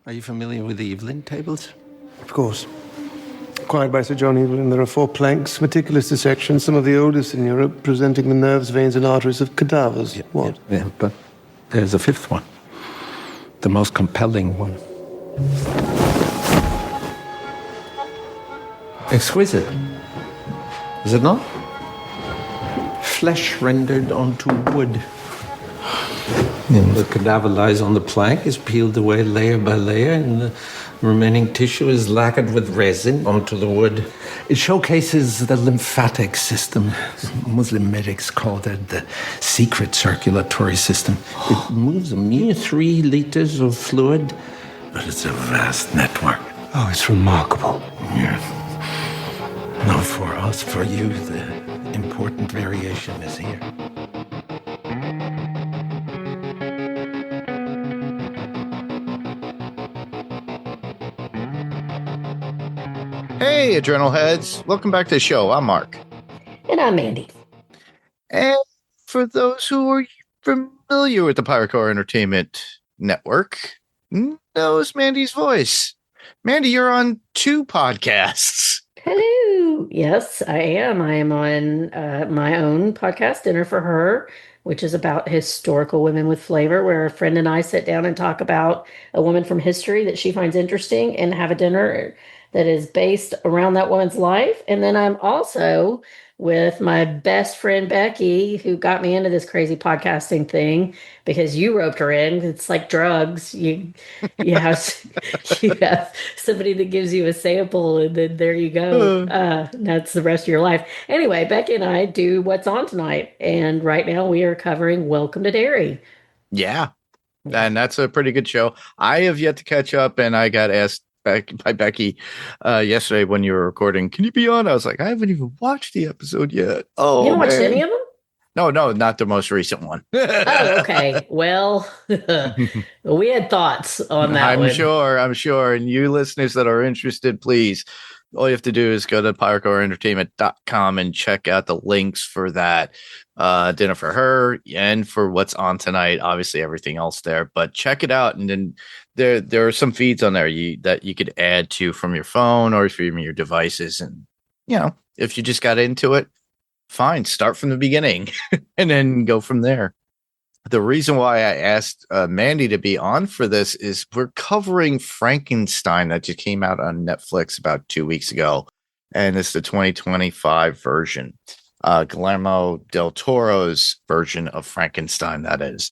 Are you familiar with the Evelyn tables? Of course. Acquired by Sir John Evelyn, there are 4 planks, meticulous dissections, some of the oldest in Europe, presenting the nerves, veins, and arteries of cadavers. Yeah, what? Yeah, but there's a 5th one. The most compelling one. Exquisite. Is it not? Flesh rendered onto wood. The cadaver lies on the plank, is peeled away layer by layer, and the remaining tissue is lacquered with resin onto the wood. It showcases the lymphatic system. Muslim medics call it the secret circulatory system. It moves a mere 3 liters of fluid, but it's a vast network. Oh, it's remarkable. Yeah. Not for us, for you, the important variation is here. Hey, Adrenalheads. Welcome back to the show. I'm Mark. And I'm Mandy. And for those who are familiar with the Pirate Core Entertainment Network, knows Mandy's voice. Mandy, you're on 2 podcasts. Hello. Yes, I am. I am on my own podcast, Dinner for Her, which is about historical women with flavor, where a friend and I sit down and talk about a woman from history that she finds interesting and have a dinner that is based around that woman's life. And then I'm also with my best friend, Becky, who got me into this crazy podcasting thing because you roped her in. It's like drugs. You have you have somebody that gives you a sample and then there you go. That's the rest of your life. Anyway, Becky and I do What's On Tonight. And right now we are covering Welcome to Derry. Yeah. And that's a pretty good show. I have yet to catch up, and I got asked by Becky yesterday when you were recording, can you be on? I was like, I haven't even watched the episode yet. Oh, you haven't watched any of them? No, not the most recent one. Oh, okay. Well, we had thoughts on that one. I'm sure. And you listeners that are interested, please, all you have to do is go to piratecoreentertainment.com and check out the links for that Dinner for Her and for What's On Tonight. Obviously, everything else there, but check it out. And then there are some feeds on there that you could add to from your phone or from your devices. And, if you just got into it, fine, start from the beginning and then go from there. The reason why I asked Mandy to be on for this is we're covering Frankenstein that just came out on Netflix about 2 weeks ago. And it's the 2025 version. Guillermo del Toro's version of Frankenstein, that is.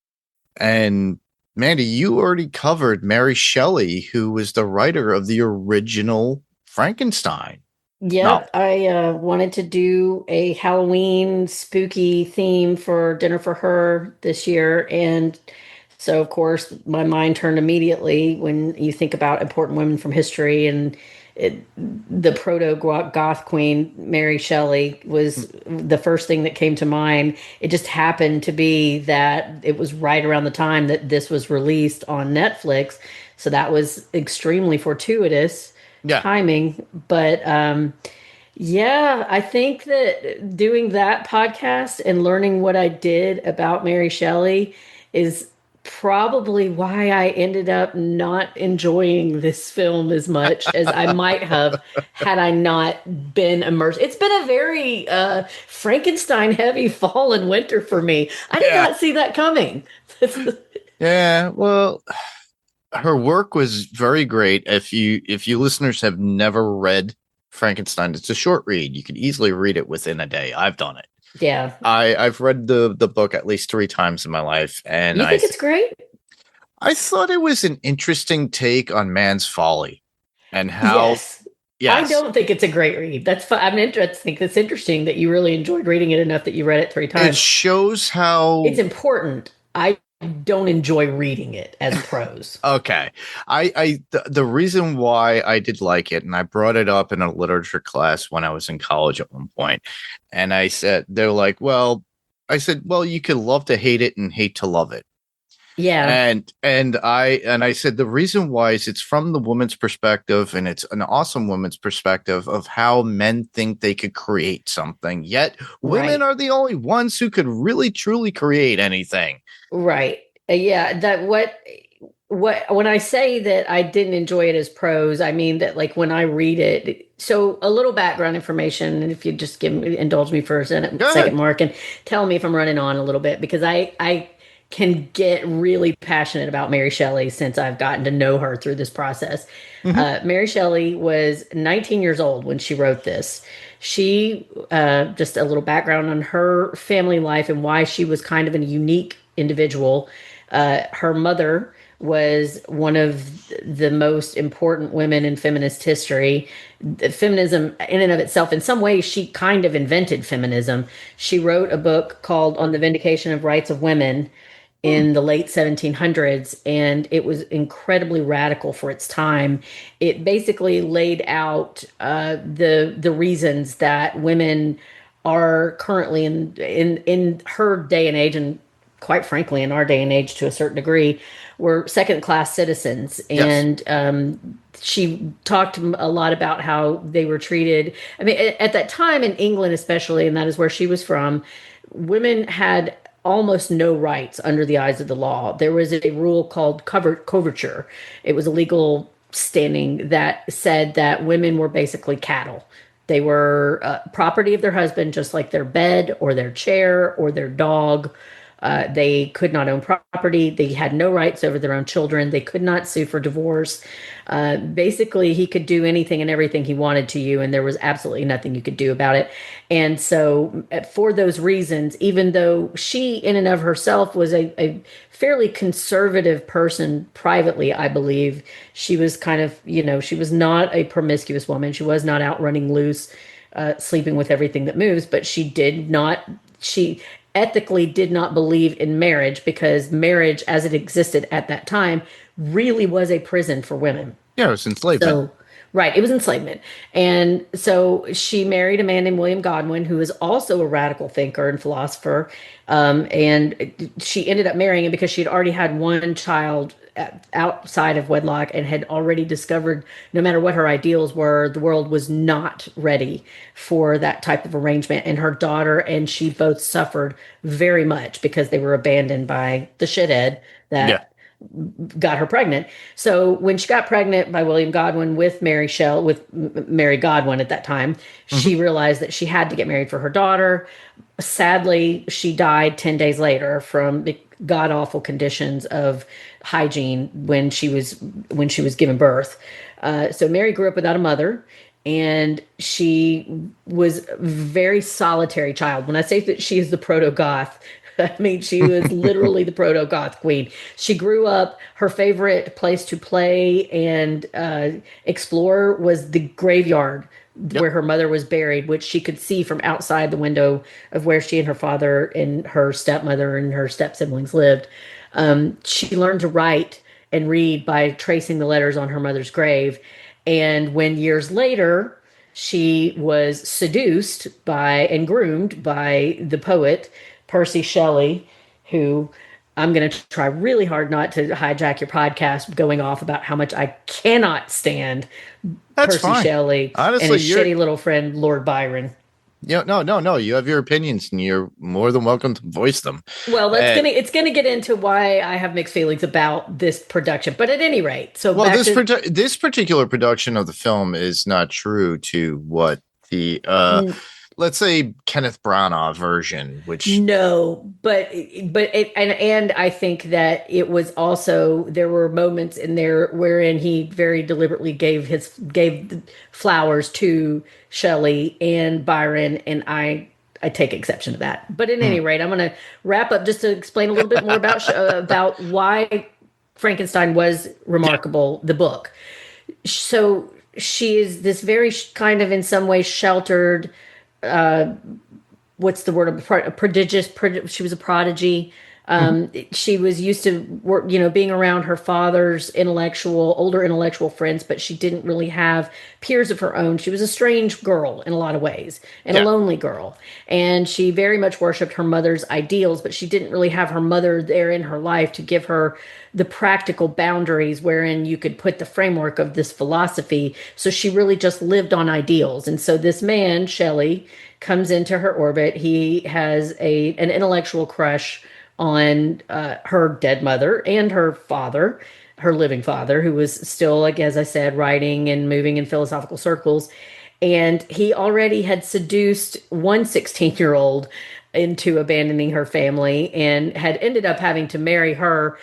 And Mandy, you already covered Mary Shelley, who was the writer of the original Frankenstein. Yep, no. I wanted to do a Halloween spooky theme for Dinner for Her this year. And so, of course, my mind turned immediately when you think about important women from history. And the proto-goth queen, Mary Shelley, was the first thing that came to mind. It just happened to be that it was right around the time that this was released on Netflix. So that was extremely fortuitous. Yeah. Timing. But I think that doing that podcast and learning what I did about Mary Shelley is probably why I ended up not enjoying this film as much as I might have had I not been immersed. It's been a very Frankenstein heavy fall and winter for me. I did not see that coming. Yeah, well, her work was very great. If you listeners have never read Frankenstein, it's a short read. You can easily read it within a day. I've done it. Yeah. I've read the book at least 3 times in my life. And you think it's great? I thought it was an interesting take on man's folly and how. Yes. I don't think it's a great read. That's fun. I think it's interesting that you really enjoyed reading it enough that you read it 3 times. It shows how it's important. I don't enjoy reading it as prose. Okay. The reason why I did like it, and I brought it up in a literature class when I was in college at one point, and I said, they're like, well, you could love to hate it and hate to love it. Yeah. And I said the reason why is it's from the woman's perspective, and it's an awesome woman's perspective of how men think they could create something, yet women are the only ones who could really truly create anything. Right. Yeah. That what when I say that I didn't enjoy it as prose, I mean that like when I read it. So a little background information, and if you just indulge me for a Go second, ahead. Mark, and tell me if I'm running on a little bit because I can get really passionate about Mary Shelley since I've gotten to know her through this process. Hmm. Mary Shelley was 19 years old when she wrote this. She, just a little background on her family life and why she was kind of a unique individual. Her mother was one of the most important women in feminist history. Feminism, in and of itself, in some ways, she kind of invented feminism. She wrote a book called On the Vindication of Rights of Women in the late 1700s, and it was incredibly radical for its time. It basically laid out the reasons that women are currently in her day and age, and quite frankly, in our day and age to a certain degree, were second class citizens. Yes. And she talked a lot about how they were treated. I mean, at that time in England, especially, and that is where she was from, women had almost no rights under the eyes of the law. There was a rule called coverture. It was a legal standing that said that women were basically cattle. They were property of their husband, just like their bed or their chair or their dog. They could not own property. They had no rights over their own children. They could not sue for divorce. Basically, he could do anything and everything he wanted to you, and there was absolutely nothing you could do about it. And so, for those reasons, even though she, in and of herself, was a fairly conservative person privately, I believe, she was kind of, she was not a promiscuous woman. She was not out running loose, sleeping with everything that moves, but she ethically did not believe in marriage because marriage as it existed at that time really was a prison for women. Yeah, it was enslavement. So, right, it was enslavement. And so she married a man named William Godwin, who is also a radical thinker and philosopher. And she ended up marrying him because she had already had one child outside of wedlock and had already discovered no matter what her ideals were, the world was not ready for that type of arrangement. And her daughter and she both suffered very much because they were abandoned by the shithead Yeah. that got her pregnant. So when she got pregnant by William Godwin with Mary Godwin at that time, Hmm. she realized that she had to get married for her daughter. Sadly, she died 10 days later from the god awful conditions of hygiene when she was given birth. So Mary grew up without a mother, and she was a very solitary child. When I say that she is the proto goth, I mean, she was literally the proto goth queen. She grew up, her favorite place to play and explore was the graveyard Yep. where her mother was buried, which she could see from outside the window of where she and her father and her stepmother and her step siblings lived. She learned to write and read by tracing the letters on her mother's grave. And when years later, she was seduced by and groomed by the poet Percy Shelley, who I'm going to try really hard not to hijack your podcast going off about how much I cannot stand That's Percy fine. Shelley and Honestly, his shitty little friend Lord Byron. no. You have your opinions, and you're more than welcome to voice them. Well, Uh, it's gonna get into why I have mixed feelings about this production. But at any rate, so well, back to this particular production of the film is not true to what the let's say Kenneth Branagh version, which no, and I think that it was also there were moments in there wherein he very deliberately gave the flowers to Shelley and Byron, and I take exception to that. But at hmm. any rate, I'm going to wrap up just to explain a little bit more about why Frankenstein was Yeah, remarkable, the book. So she is this very kind of in some ways sheltered, what's the word? A prodigious. She was a prodigy. mhm. She was used to work, being around her father's older intellectual friends, but she didn't really have peers of her own. She was a strange girl in a lot of ways and a Yeah, lonely girl. And she very much worshiped her mother's ideals, but she didn't really have her mother there in her life to give her the practical boundaries wherein you could put the framework of this philosophy. So she really just lived on ideals. And so this man, Shelley, comes into her orbit. He has an intellectual crush on her dead mother and her father. her living father, who was still, like as I said, writing and moving in philosophical circles. And he already had seduced one 16-year-old into abandoning her family and had ended up having to marry her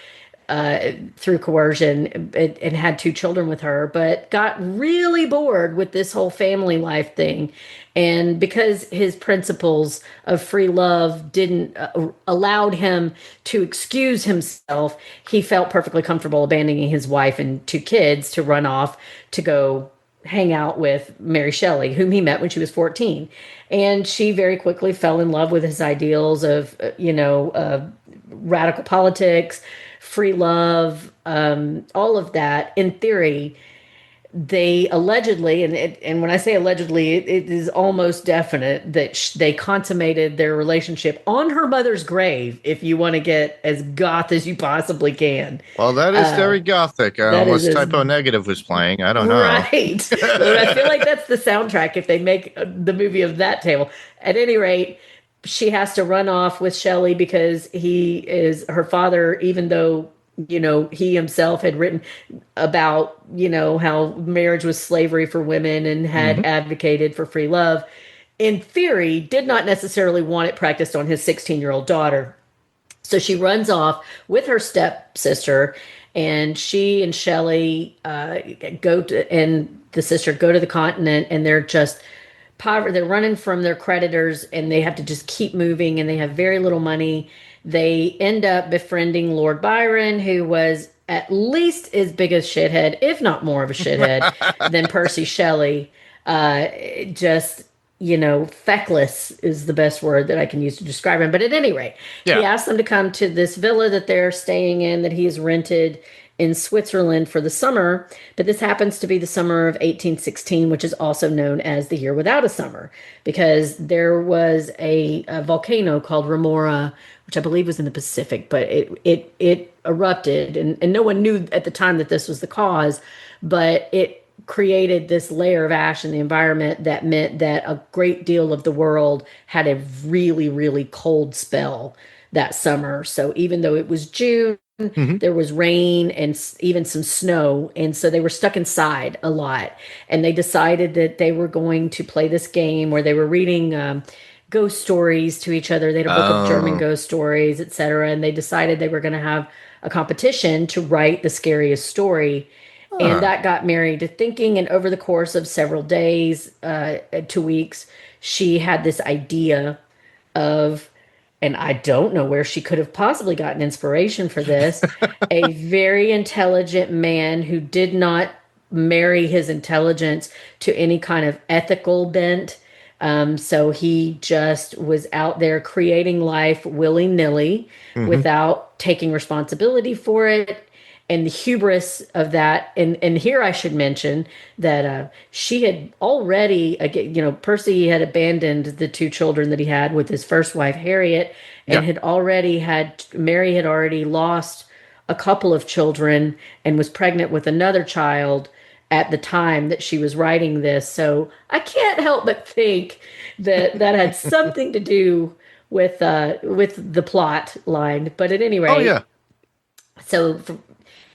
through coercion and had two children with her, but got really bored with this whole family life thing. And because his principles of free love didn't allowed him to excuse himself, he felt perfectly comfortable abandoning his wife and two kids to run off to go hang out with Mary Shelley, whom he met when she was 14. And she very quickly fell in love with his ideals of, radical politics, free love, all of that. In theory, they allegedly, and when I say allegedly, it is almost definite that they consummated their relationship on her mother's grave. If you want to get as goth as you possibly can, Well, that is very gothic. that Unless is Typo Negative was playing, I don't know. right. But I feel like that's the soundtrack if they make the movie of that tale. At any rate, she has to run off with Shelley because he is her father, even though he himself had written about how marriage was slavery for women and had advocated for free love. In theory, did not necessarily want it practiced on his 16-year-old daughter. So she runs off with her stepsister, and she and Shelley and the sister go to the continent, and they're just poverty. They're running from their creditors, and they have to just keep moving, and they have very little money. They end up befriending Lord Byron, who was at least as big a shithead, if not more of a shithead, than Percy Shelley. Just feckless is the best word that I can use to describe him. But at any rate, he asked them to come to this villa that they're staying in that he has rented in Switzerland for the summer. But this happens to be the summer of 1816, which is also known as the year without a summer, because there was a volcano called Remora, which I believe was in the Pacific, but it erupted, and no one knew at the time that this was the cause, but it created this layer of ash in the environment that meant that a great deal of the world had a really, really cold spell that summer. So even though it was June, there was rain and even some snow. And so they were stuck inside a lot. And they decided that they were going to play this game where they were reading ghost stories to each other. They had a book of German ghost stories, etc. And they decided they were going to have a competition to write the scariest story. And that got Mary to thinking. And over the course of several days, 2 weeks, she had this idea of, and I don't know where she could have possibly gotten inspiration for this, a very intelligent man who did not marry his intelligence to any kind of ethical bent. So he just was out there creating life willy-nilly without taking responsibility for it. And the hubris of that, and here I should mention that she had already, Percy had abandoned the two children that he had with his first wife, Harriet, and Mary had already lost a couple of children and was pregnant with another child at the time that she was writing this. So I can't help but think that that had something to do with the plot line. But at any rate, so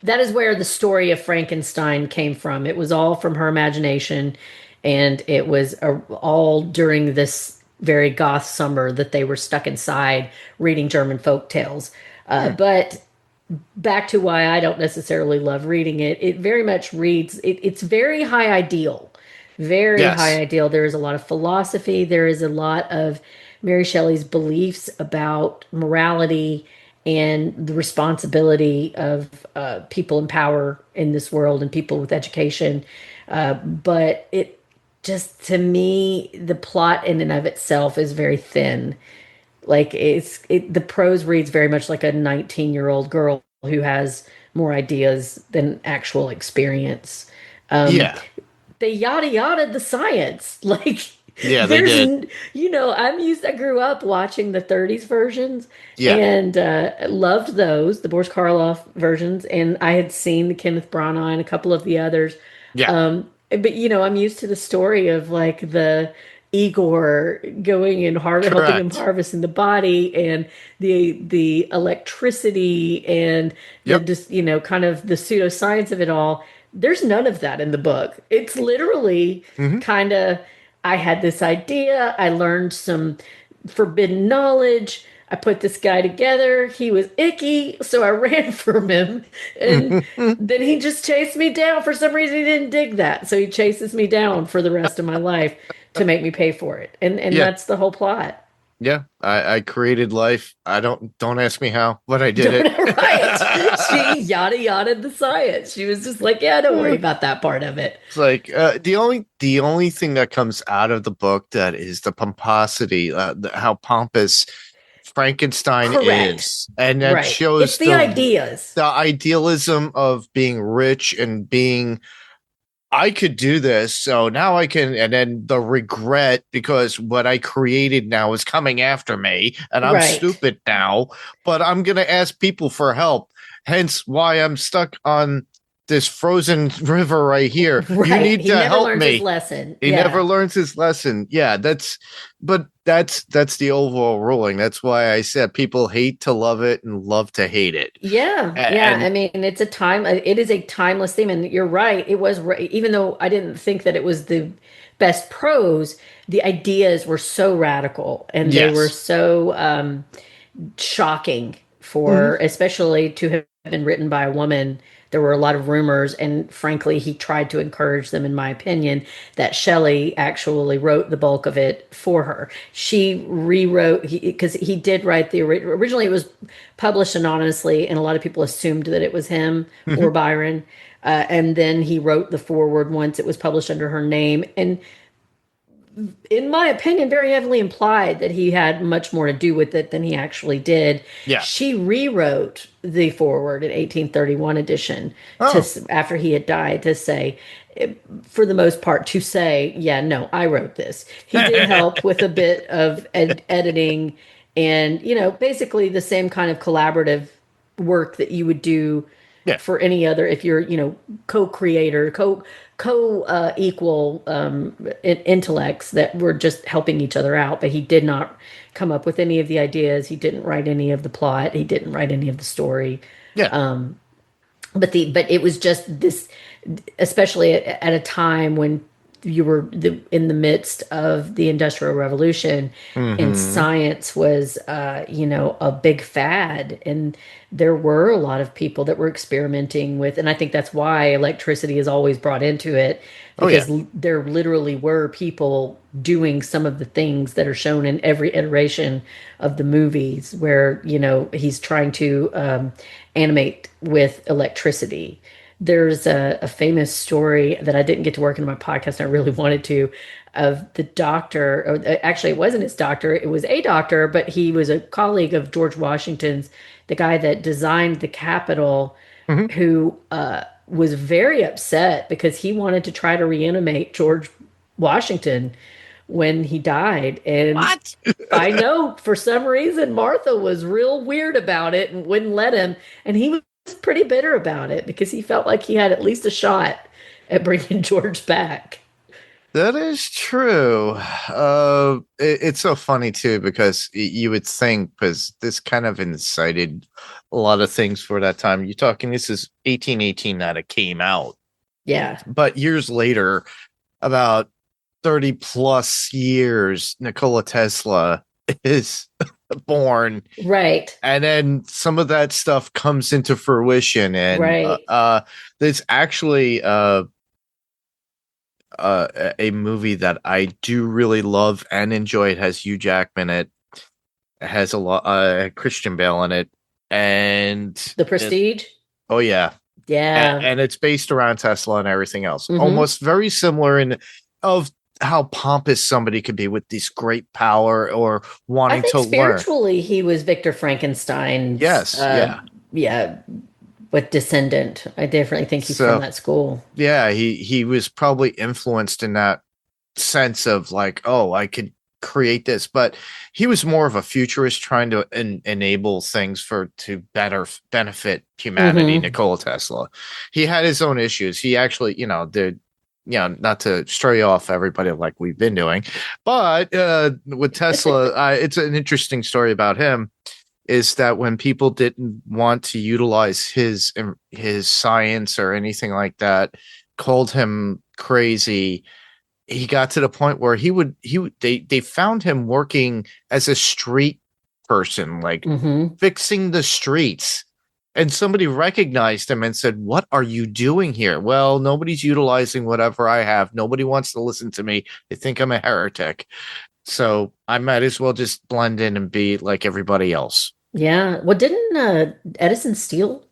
that is where the story of Frankenstein came from. It was all from her imagination, and it was all during this very goth summer that they were stuck inside reading German folk tales. But back to why I don't necessarily love reading it. It very much reads, it's very high ideal. Very high ideal. There is a lot of philosophy. There is a lot of Mary Shelley's beliefs about morality and the responsibility of people in power in this world and people with education. But it just, to me, the plot in and of itself is very thin. Like the prose reads very much like a 19-year-old girl who has more ideas than actual experience. They yada yada the science. Like, they did. I grew up watching the 30s versions and loved those, the Boris Karloff versions, and I had seen the Kenneth Branagh and a couple of the others. But I'm used to the story of like the Igor going and helping him Correct. harvest in the body, and the electricity and the Yep. just kind of the pseudoscience of it all. There's none of that in the book. It's literally Hmm. kind of, I had this idea, I learned some forbidden knowledge. I put this guy together. He was icky, so I ran from him. And then he just chased me down. For some reason, he didn't dig that. So he chases me down for the rest of my life to make me pay for it. And Yeah. that's the whole plot. Yeah. I created life. I don't ask me how, but I did Don't it. know, right? She yada yada the science. She was just like, yeah, don't worry about that part of it. It's like the only thing that comes out of the book that is the pomposity, how pompous Frankenstein Correct. is, and that Right. It's shows the ideas. the idealism of being rich and being, I could do this, so now I can, and then the regret because what I created now is coming after me, and I'm Right. stupid now, but I'm gonna ask people for help. Hence why I'm stuck on this frozen river right here. You Right. need He to never help learns his me. lesson. He never Yeah. learns his lesson. Yeah, that's the overall ruling. That's why I said people hate to love it and love to hate it. Yeah, yeah. I And mean, it is a timeless theme, and you're right. It was, even though I didn't think that it was the best prose, the ideas were so radical and they were yes. so shocking Mhm. for, especially to have been written by a woman. There were a lot of rumors, and frankly, he tried to encourage them, in my opinion, that Shelley actually wrote the bulk of it for her. She rewrote, because he did write originally it was published anonymously, and a lot of people assumed that it was him or Mhm. Byron. And then he wrote the foreword once it was published under her name. And in my opinion, very heavily implied that he had much more to do with it than he actually did. Yeah. She rewrote the foreword in 1831 edition to, Oh. after he had died, to say, for the most part, to say, yeah, no, I wrote this. He did help with a bit of editing and, basically the same kind of collaborative work that you would do Yeah. for any other, if you're co-creator, equal intellects that were just helping each other out. But he did not come up with any of the ideas. He didn't write any of the plot. He didn't write any of the story. Yeah. But it was just this, especially at a time when you were in the midst of the Industrial Revolution, and Hmm. science was a big fad, and there were a lot of people that were experimenting with, and I think that's why electricity is always brought into it, Oh yeah. because there literally were people doing some of the things that are shown in every iteration of the movies, where he's trying to animate with electricity. There's a famous story that I didn't get to work into my podcast, and I really wanted to, of the doctor. Actually, it wasn't his doctor, it was a doctor, but he was a colleague of George Washington's, the guy that designed the Capitol, Hmm. who was very upset because he wanted to try to reanimate George Washington when he died. And What? I know for some reason Martha was real weird about it and wouldn't let him. And he was pretty bitter about it because he felt like he had at least a shot at bringing George back. That is true. It's so funny too because you would think, because this kind of incited a lot of things for that time. You're talking, this is 1818 that it came out, Yeah. but years later, about 30 plus years, Nikola Tesla is born, Right. and then some of that stuff comes into fruition, and Right. there's actually a movie that I do really love and enjoy. It has Hugh Jackman. It has a lot Christian Bale in it, and The Prestige. oh yeah, Yeah. and it's based around Tesla and everything else. Hmm. Almost very similar in of how pompous somebody could be with this great power or I wanting think to learn. spiritually he was Victor Frankenstein's, Yes, yeah. yeah, with descendant. I definitely think he's from So that school. yeah, he was probably influenced in that sense of like, oh, I could create this, but he was more of a futurist trying to enable things for to better benefit humanity. Hmm. Nikola Tesla, he had his own issues. He actually, not to stray off everybody like we've been doing, but with Tesla, it's an interesting story about him. Is that when people didn't want to utilize his science or anything like that, called him crazy, he got to the point where they found him working as a street person, like fixing the streets. And somebody recognized him and said, "What are you doing here?" "Well, nobody's utilizing whatever I have. Nobody wants to listen to me. They think I'm a heretic. So I might as well just blend in and be like everybody else." Yeah. Well, didn't Edison steal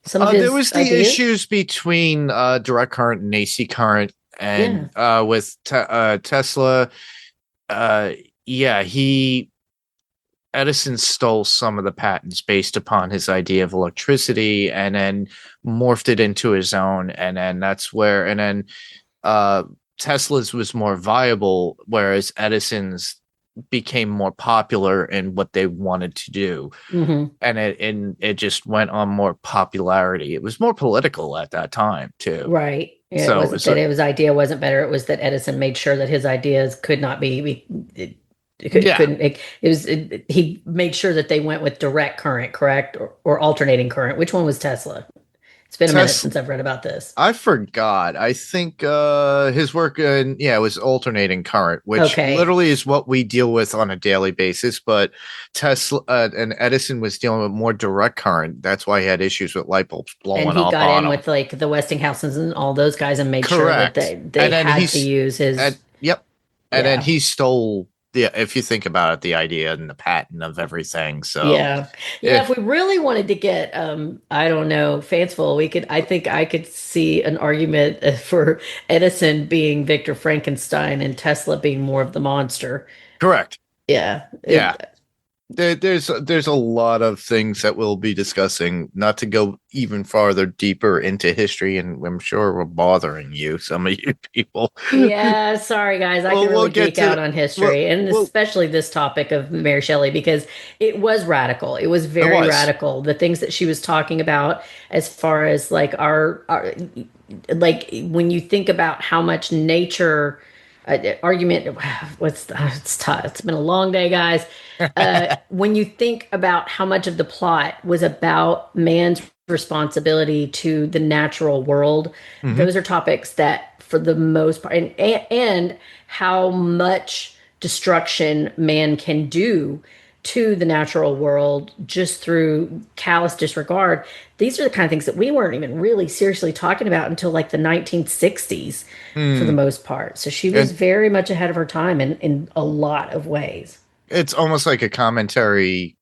some of There his was the ideas? issues between direct current and AC current, and with Tesla. Yeah, Edison stole some of the patents based upon his idea of electricity, and then morphed it into his own, and then Tesla's was more viable, whereas Edison's became more popular in what they wanted to do, and it just went on more popularity. It was more political at that time too. Right. Yeah, it So wasn't that his idea wasn't better. It was that Edison made sure that his ideas could not be, couldn't, he made sure that they went with direct current, correct? Or alternating current. Which one was Tesla? It's been a minute since I've read about this. I forgot. I think his work it was alternating current, which literally is what we deal with on a daily basis. But Tesla and Edison was dealing with more direct current. That's why he had issues with light bulbs blowing up on him. And he got in with like the Westinghouses and all those guys and made sure that they had to use his. And then he stole. Yeah, if you think about it, the idea and the patent of everything. So if we really wanted to get I don't know, fanciful, I think I could see an argument for Edison being Victor Frankenstein and Tesla being more of the monster. Correct. Yeah. There's a lot of things that we'll be discussing, not to go even farther deeper into history, and I'm sure we're bothering you, some of you people. Yeah, sorry guys, I can really geek out on history, and especially this topic of Mary Shelley, because it was radical. It was very radical. The things that she was talking about, as far as like our like when you think about how much nature argument, it's tough. It's been a long day, guys. When you think about how much of the plot was about man's responsibility to the natural world, those are topics that, for the most part, and how much destruction man can do to the natural world just through callous disregard. These are the kind of things that we weren't even really seriously talking about until like the 1960s for the most part. So she was very much ahead of her time in a lot of ways. It's almost like a commentary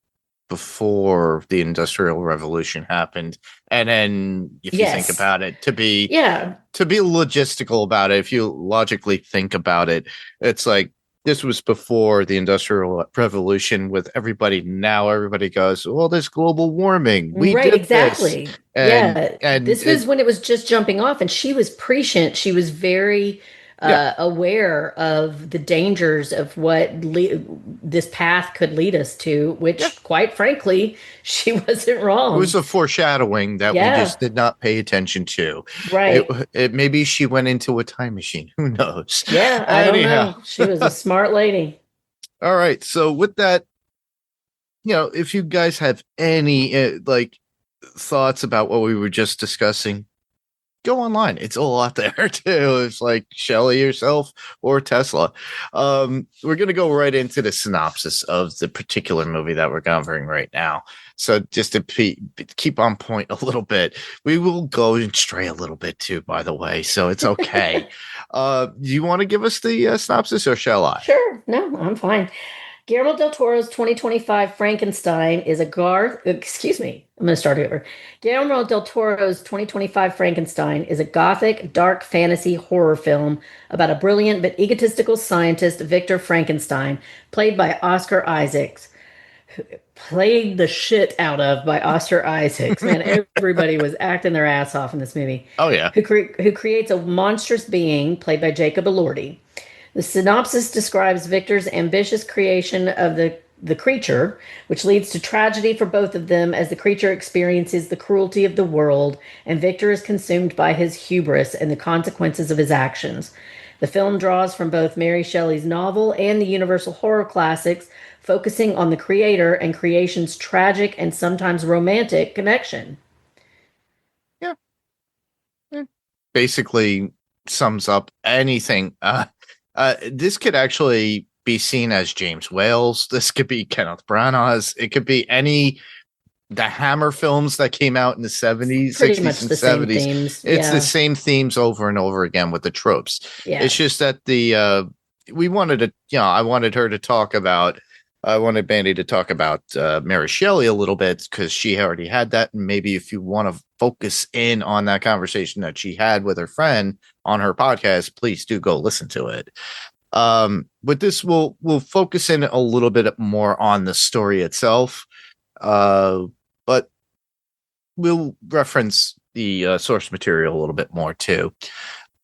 before the Industrial Revolution happened. And then if you think about it, to be logistical about it, if you logically think about it, it's like this was before the Industrial Revolution with everybody. Now everybody goes, well, there's global warming. We did exactly. This. And this was when it was just jumping off, and she was prescient. She was very aware of the dangers of what this path could lead us to, which quite frankly, she wasn't wrong. It was a foreshadowing that we just did not pay attention to. Right. It maybe she went into a time machine. Who knows? Yeah, I don't know. She was a smart lady. All right. So with that, if you guys have any thoughts about what we were just discussing, go online. It's all out there too. It's like Shelley herself or Tesla. We're going to go right into the synopsis of the particular movie that we're covering right now. So just to keep on point a little bit, we will go and stray a little bit too, by the way. So it's okay. Do you want to give us the synopsis, or shall I? Sure. No, I'm fine. Guillermo del Toro's 2025 Frankenstein is I'm going to start over. Guillermo del Toro's 2025 Frankenstein is a gothic, dark fantasy horror film about a brilliant but egotistical scientist, Victor Frankenstein, played by Oscar Isaacs. Played the shit out of by Oscar Isaacs. Man, everybody was acting their ass off in this movie. Oh, yeah. Who creates a monstrous being, played by Jacob Elordi. The synopsis describes Victor's ambitious creation of the the creature, which leads to tragedy for both of them as the creature experiences the cruelty of the world and Victor is consumed by his hubris and the consequences of his actions. The film draws from both Mary Shelley's novel and the Universal horror classics, focusing on the creator and creation's tragic and sometimes romantic connection. Yeah. It basically sums up anything. This could actually be seen as James Whale's. This could be Kenneth Branagh's. It could be the Hammer films that came out in the 70s, Pretty 60s, much and the same 70s. themes. It's Yeah. the same themes over and over again with the tropes. Yeah. It's just that we wanted to, I wanted Mandy to talk about Mary Shelley a little bit because she already had that. And maybe if you want to focus in on that conversation that she had with her friend on her podcast, please do go listen to it. With this, we'll focus in a little bit more on the story itself. But we'll reference the source material a little bit more too.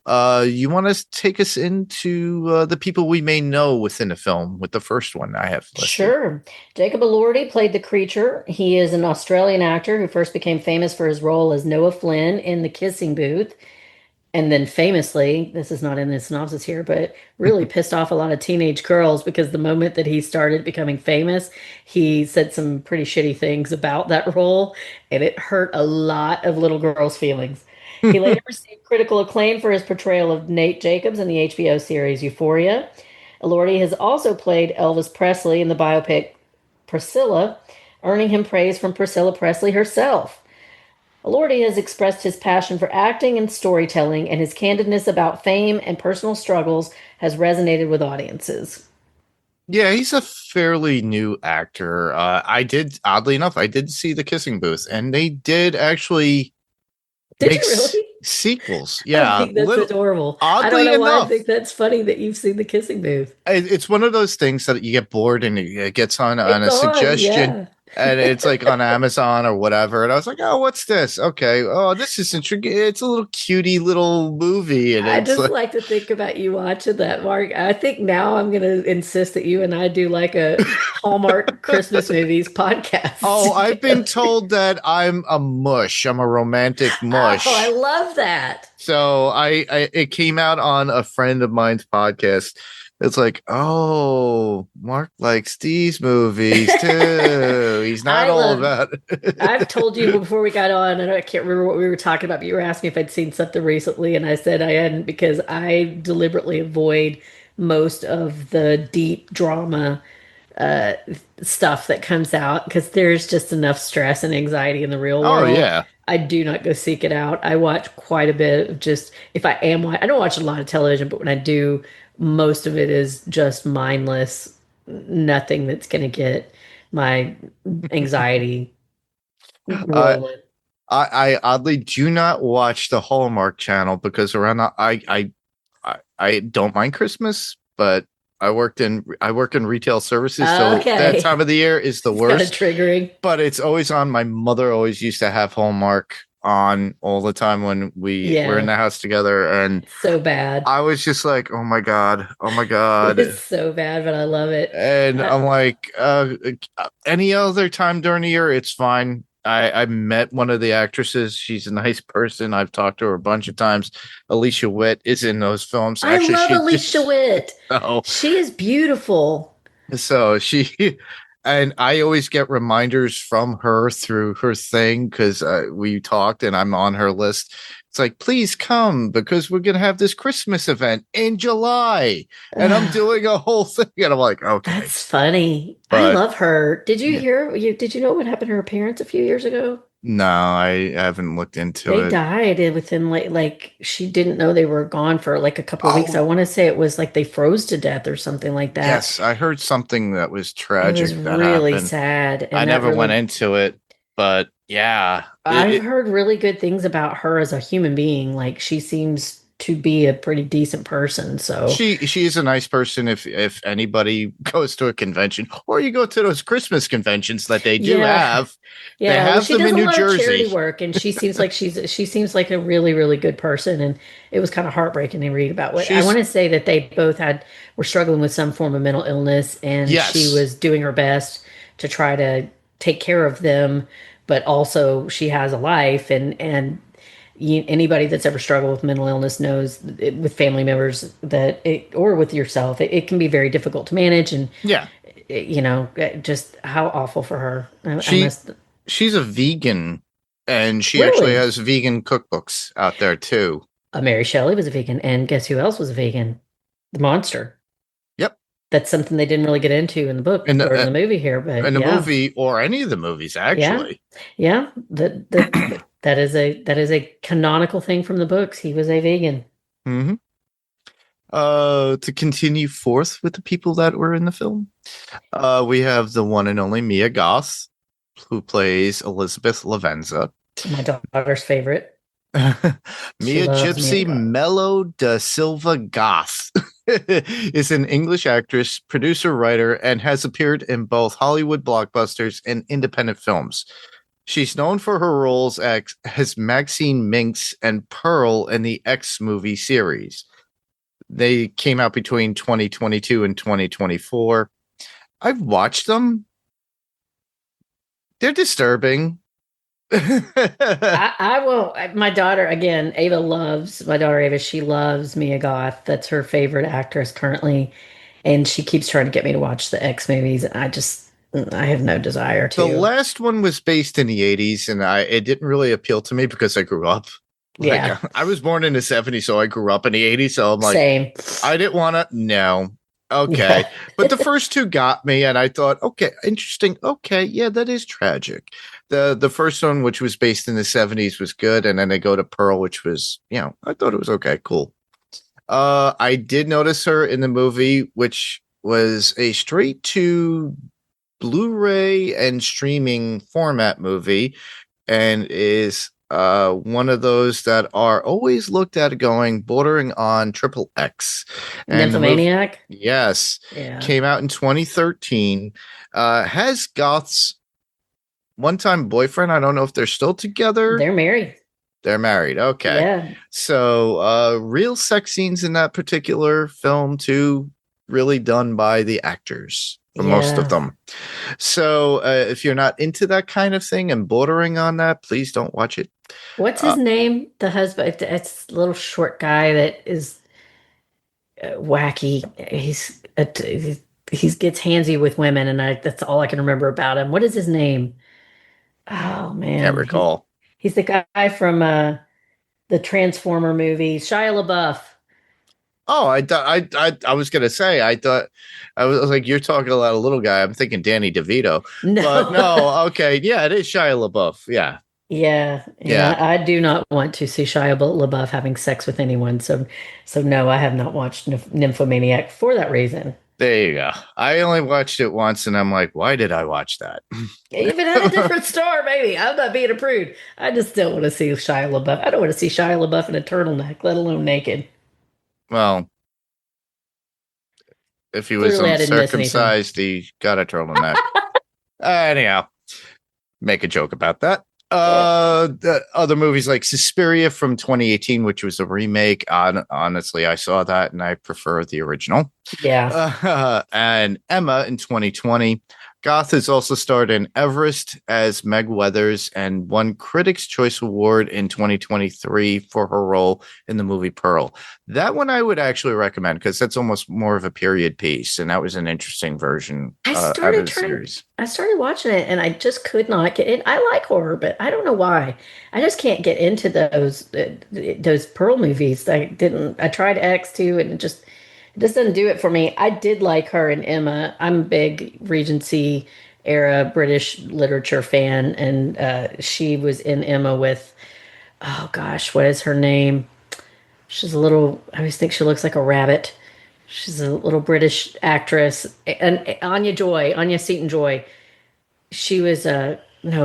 You want to take us into the people we may know within the film with the first one I have listed? Sure. Jacob Elordi played the creature. He is an Australian actor who first became famous for his role as Noah Flynn in The Kissing Booth. And then famously, this is not in the synopsis here, but really pissed off a lot of teenage girls because the moment that he started becoming famous, he said some pretty shitty things about that role, and it hurt a lot of little girls' feelings. He later received critical acclaim for his portrayal of Nate Jacobs in the HBO series Euphoria. Elordi has also played Elvis Presley in the biopic Priscilla, earning him praise from Priscilla Presley herself. Elordi has expressed his passion for acting and storytelling, and his candidness about fame and personal struggles has resonated with audiences. Yeah, he's a fairly new actor. Oddly enough, I did see The Kissing Booth, and they did actually Did you really? sequels. Yeah, I think that's adorable. I don't Oddly know why I enough, think that's funny that you've seen The Kissing Booth. it's one of those things that you get bored and it gets on a It's on, suggestion. yeah. And it's like on Amazon or whatever. And I was like, oh, what's this? Okay. Oh, this is intriguing. It's a little cutie little movie. And I it's just like to think about you watching that, Mark. I think now I'm going to insist that you and I do like a Hallmark Christmas movies podcast. Oh, I've been told that I'm a mush. I'm a romantic mush. Oh, I love that. So it came out on a friend of mine's podcast. It's like, oh, Mark likes these movies too. He's not all about it. I've told you before we got on, and I can't remember what we were talking about, but you were asking me if I'd seen something recently, and I said I hadn't because I deliberately avoid most of the deep drama stuff that comes out because there's just enough stress and anxiety in the real world. Oh, yeah. I do not go seek it out. I watch quite a bit of just, if I am, I don't watch a lot of television, but when I do, most of it is just mindless, nothing that's going to get my anxiety rolling. I oddly do not watch the Hallmark channel because around I don't mind Christmas, but I work in retail services, so that time of the year is the worst. Kind of triggering, but it's always on. My mother always used to have Hallmark on all the time when we were in the house together, and so bad. I was just like, oh my god, it's so bad, but I love it. And I'm like, any other time during the year, it's fine. I met one of the actresses. She's a nice person. I've talked to her a bunch of times. Alicia Witt is in those films. Actually, I love Alicia Witt. Oh, she is beautiful. So and I always get reminders from her through her thing because we talked and I'm on her list. It's like, please come because we're going to have this Christmas event in July. And I'm doing a whole thing. And I'm like, okay. That's funny. I love her. Did you did you know what happened to her parents a few years ago? No, I haven't looked into it. They died within like she didn't know they were gone for like a couple of weeks. I want to say it was like they froze to death or something like that. Yes, I heard something that was tragic. It was really sad. And I never went into it, but yeah. I've heard really good things about her as a human being. Like she seems to be a pretty decent person. So She is a nice person. If anybody goes to a convention, or you go to those Christmas conventions that they do yeah, have, they yeah. Well, have she them does in a New lot of charity Jersey. work, and she seems like a really really good person. And it was kind of heartbreaking to read about what I She's want to say that they both were struggling with some form of mental illness, and she yes, was doing her best to try to take care of them, but also she has a life, and anybody that's ever struggled with mental illness knows with family members or with yourself, it can be very difficult to manage. And yeah. just how awful for her. I She must she's a vegan, and she actually really. has vegan cookbooks out there too. Mary Shelley was a vegan, and guess who else was a vegan? The monster. Yep, That's something they didn't really get into in the book in or in the the movie here, but in the yeah, movie or any of the movies yeah, actually. yeah. That is a canonical thing from the books. He was a vegan. hmm to continue forth with the people that were in the film, we have the one and only Mia Goth, who plays Elizabeth Lavenza. My daughter's favorite. She Mia loves me. Gypsy Mello da Silva Goth is an English actress, producer, writer, and has appeared in both Hollywood blockbusters and independent films. She's known for her roles as Maxine Minx and Pearl in the X movie series. They came out between 2022 and 2024. I've watched them. They're disturbing. I won't. My daughter, again, my daughter Ava, she loves Mia Goth. That's her favorite actress currently. And she keeps trying to get me to watch the X movies. And I have no desire The to. last one was based in the 80s, and it didn't really appeal to me because I grew up. Like, Yeah, I was born in the 70s, so I grew up in the 80s. So I'm like, same. I didn't want to. No. Okay. Yeah. But the first two got me, and I thought, okay, interesting. Okay. Yeah, that is tragic. The first one, which was based in the 70s, was good. And then they go to Pearl, which was, I thought it was okay. Cool. I did notice her in the movie, which was a straight to Blu-ray and streaming format movie, and is one of those that are always looked at going bordering on triple X. And the movie, Nymphomaniac. yes, Yeah. came out in 2013. Has Goth's one-time boyfriend. I don't know if they're still together. They're married. They're married. Okay. Yeah. So real sex scenes in that particular film too, really done by the actors for most of Yeah. them. So if you're not into that kind of thing and bordering on that, please don't watch it. What's his name? The husband. It's a little short guy that is wacky. He gets handsy with women, and that's all I can remember about him. What is his name? Oh Can't man, recall. he's the guy from the Transformer movie, Shia LaBeouf. Oh, I was gonna say I was like, you're talking about a little guy. I'm thinking Danny DeVito. No. But no, okay, yeah, it is Shia LaBeouf. Yeah. Yeah, Yeah. I do not want to see Shia LaBeouf having sex with anyone. So no, I have not watched Nymphomaniac for that reason. There you go. I only watched it once and I'm like, why did I watch that? If it had a different star, maybe. I'm not being a prude. I just don't want to see Shia LaBeouf. I don't want to see Shia LaBeouf in a turtleneck, let alone naked. Well, if he was Clearly, I didn't miss anything. uncircumcised, he got a turtleneck. Anyhow, make a joke about that. The other movies like Suspiria from 2018, which was a remake. Honestly, I saw that and I prefer the original. Yeah. And Emma in 2020. Goth has also starred in Everest as Meg Weathers and won Critics' Choice Award in 2023 for her role in the movie Pearl. That one I would actually recommend because that's almost more of a period piece, and that was an interesting version out of the series. I started watching it, and I just could not get in. I like horror, but I don't know why. I just can't get into those Pearl movies. I tried X too, and it just doesn't do it for me. I did like her in Emma. I'm a big Regency era British literature fan, and she was in Emma with, oh gosh, what is her name? She's a little, I always think she looks like a rabbit. She's a little British actress. And Anya Seton Joy. She was, no,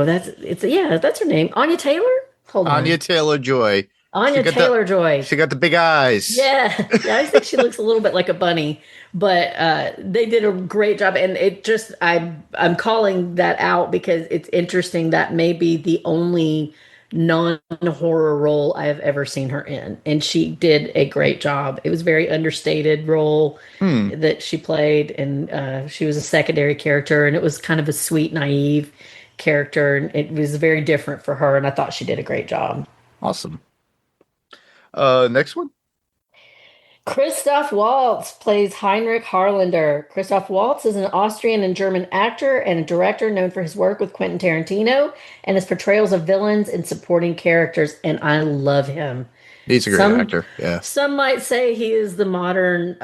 that's her name. Anya Taylor? Hold on. Anya Taylor-Joy. Anya Taylor-Joy. She got the big eyes. Yeah, yeah, I think she looks a little bit like a bunny, but they did a great job, and it just I'm calling that out because it's interesting that may be the only non-horror role I have ever seen her in, and she did a great job. It was a very understated role Hmm. that she played, and she was a secondary character, and it was kind of a sweet, naive character, and it was very different for her, and I thought she did a great job. Awesome. Next one. Christoph Waltz plays Heinrich Harlander. Christoph Waltz is an Austrian and German actor and a director known for his work with Quentin Tarantino and his portrayals of villains and supporting characters, and I love him. He's a great Some actor. Yeah. some might say he is the modern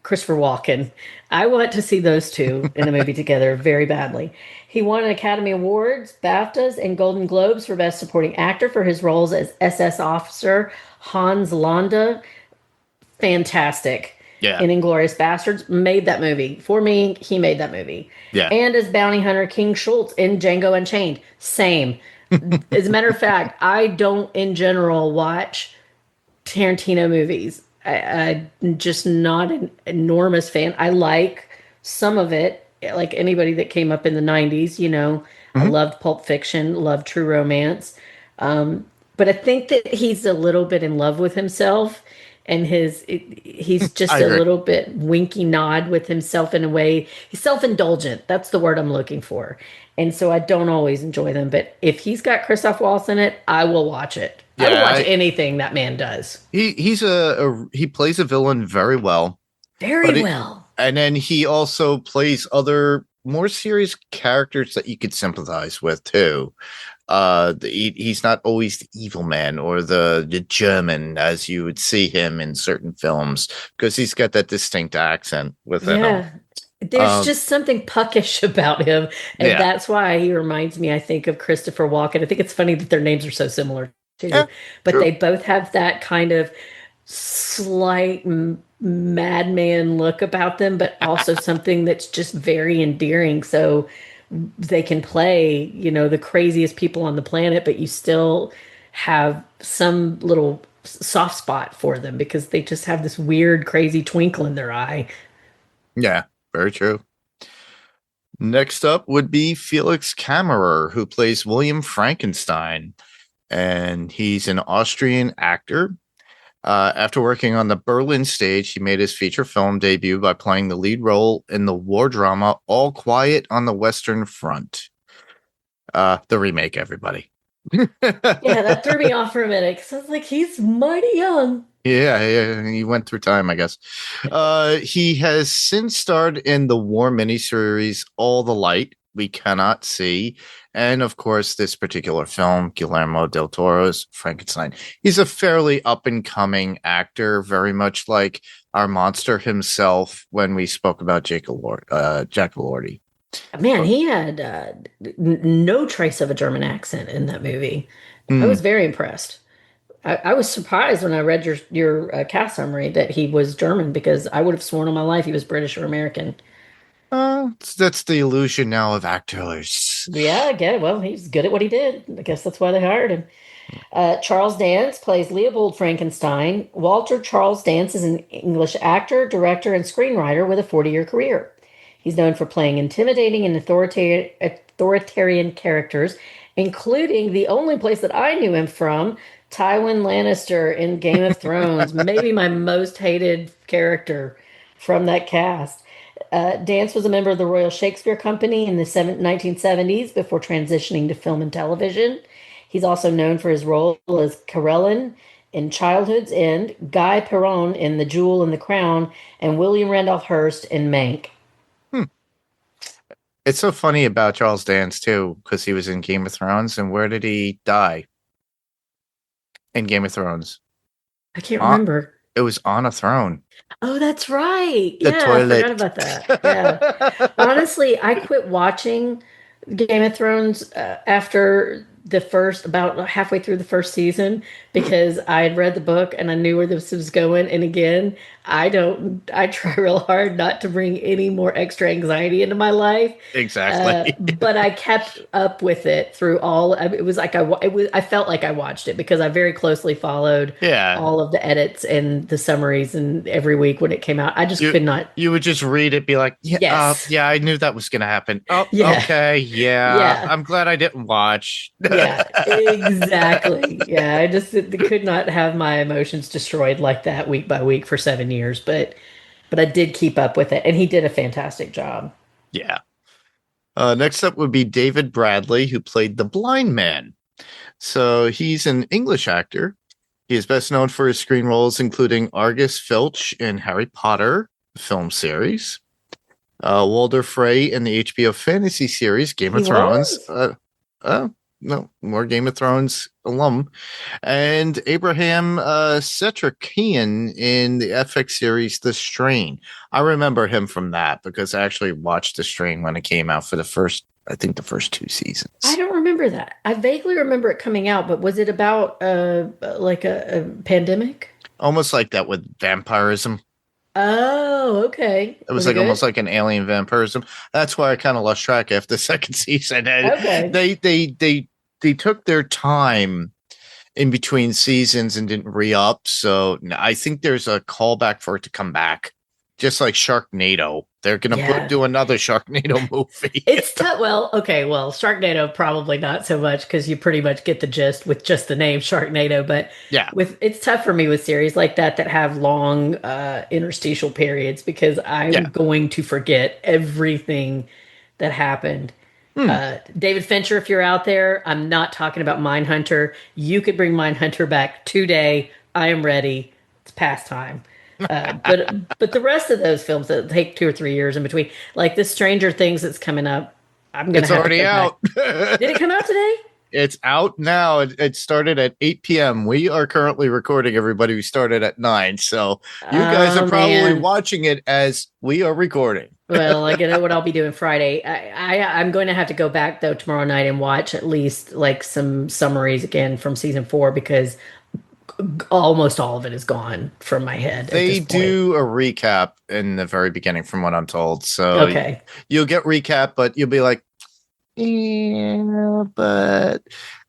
Christopher Walken. I want to see those two in a movie together very badly. He won an Academy Awards, BAFTAs, and Golden Globes for Best Supporting Actor for his roles as SS Officer Hans Landa. Fantastic. Yeah. In Inglourious Bastards, made that movie. For me, he made that movie. Yeah. And as bounty hunter King Schultz in Django Unchained. Same. As a matter of fact, I don't in general watch Tarantino movies. I'm just not an enormous fan. I like some of it, like anybody that came up in the 90s, I loved Pulp Fiction, loved True Romance. But I think that he's a little bit in love with himself, and he's just I a agree. little bit winky nod with himself in a way. He's self-indulgent. That's the word I'm looking for. And so I don't always enjoy them. But if he's got Christoph Waltz in it, I will watch it. I will Yeah, watch anything that man does. He plays a villain very well. Very well. And then he also plays other more serious characters that you could sympathize with too. He's not always the evil man or the German as you would see him in certain films because he's got that distinct accent within him. Yeah. There's just something puckish about him. And that's why he reminds me, I think, of Christopher Walken. I think it's funny that their names are so similar too. Yeah, but true. they both have that kind of slight madman look about them, but also something that's just very endearing. So they can play, the craziest people on the planet, but you still have some little soft spot for them because they just have this weird, crazy twinkle in their eye. Yeah, very true. Next up would be Felix Kammerer, who plays William Frankenstein. And he's an Austrian actor. After working on the Berlin stage, he made his feature film debut by playing the lead role in the war drama All Quiet on the Western Front. The remake, everybody. Yeah, that threw me off for a minute because I was like, he's mighty young. Yeah, he went through time, I guess. He has since starred in the war miniseries All the Light We Cannot See, and of course, this particular film, Guillermo del Toro's Frankenstein. He's a fairly up-and-coming actor, very much like our monster himself when we spoke about Jack Elordi. Man, he had no trace of a German accent in that movie. I was very impressed. I was surprised when I read your cast summary that he was German because I would have sworn on my life he was British or American. That's the illusion now of actors. Yeah, I get it. Well, he's good at what he did. I guess that's why they hired him. Charles Dance plays Leopold Frankenstein. Walter Charles Dance is an English actor, director, and screenwriter with a 40-year career. He's known for playing intimidating and authoritarian characters, including the only place that I knew him from, Tywin Lannister in Game of Thrones, maybe my most hated character from that cast. Dance was a member of the Royal Shakespeare Company in the 1970s before transitioning to film and television. He's also known for his role as Carellin in Childhood's End, Guy Peron in The Jewel and the Crown, and William Randolph Hearst in Mank. It's so funny about Charles Dance, too, because he was in Game of Thrones. And where did he die in Game of Thrones? I can't remember. It was on a throne. Oh, that's right. The Yeah, toilet. I forgot about that. Yeah. Honestly, I quit watching Game of Thrones after about halfway through the first season because I had read the book and I knew where this was going. And again, I try real hard not to bring any more extra anxiety into my life. Exactly. But I kept up with it through all. It was like I felt like I watched it because I very closely followed Yeah. all of the edits and the summaries and every week when it came out. I just You could not. you would just read it, be like, Yes. yeah, I knew that was gonna happen. Oh, Yeah. okay, yeah. Yeah. I'm glad I didn't watch. Yeah, exactly. Yeah, I just could not have my emotions destroyed like that week by week for 7 years, but I did keep up with it, and he did a fantastic job. Yeah. Next up would be David Bradley, who played the blind man. So he's an English actor. He is best known for his screen roles, including Argus Filch in Harry Potter film series, Walder Frey in the HBO fantasy series Game of He Thrones. was? No, more Game of Thrones alum, and Abraham Setrakian in the FX series The Strain. I remember him from that because I actually watched The Strain when it came out for the first 2 seasons. I don't remember that. I vaguely remember it coming out, but was it about like a pandemic? Almost like that with vampirism. Oh, okay. It was it like good? almost like an alien vampirism. That's why I kind of lost track after the second season. And Okay. they took their time in between seasons and didn't re-up. So I think there's a callback for it to come back. Just like Sharknado. They're gonna Yeah. do another Sharknado movie. It's tough. Well, okay. Well, Sharknado probably not so much because you pretty much get the gist with just the name Sharknado. But Yeah. it's tough for me with series like that have long interstitial periods because I'm going to forget everything that happened. David Fincher, if you're out there, I'm not talking about Mindhunter. You could bring Mindhunter back today. I am ready. It's past time. But the rest of those films that take 2 or 3 years in between, like this Stranger Things that's coming up, I'm gonna It's have already to go out. back. Did it come out today? It's out now. It started at 8 p.m. We are currently recording, everybody. We started at 9. So you guys are probably Man. watching it as we are recording. Well, I know what I'll be doing Friday. I'm going to have to go back though tomorrow night and watch at least like some summaries again from season 4 because almost all of it is gone from my head. They do a recap in the very beginning, from what I'm told. So okay, you'll get recap, but you'll be like, yeah, but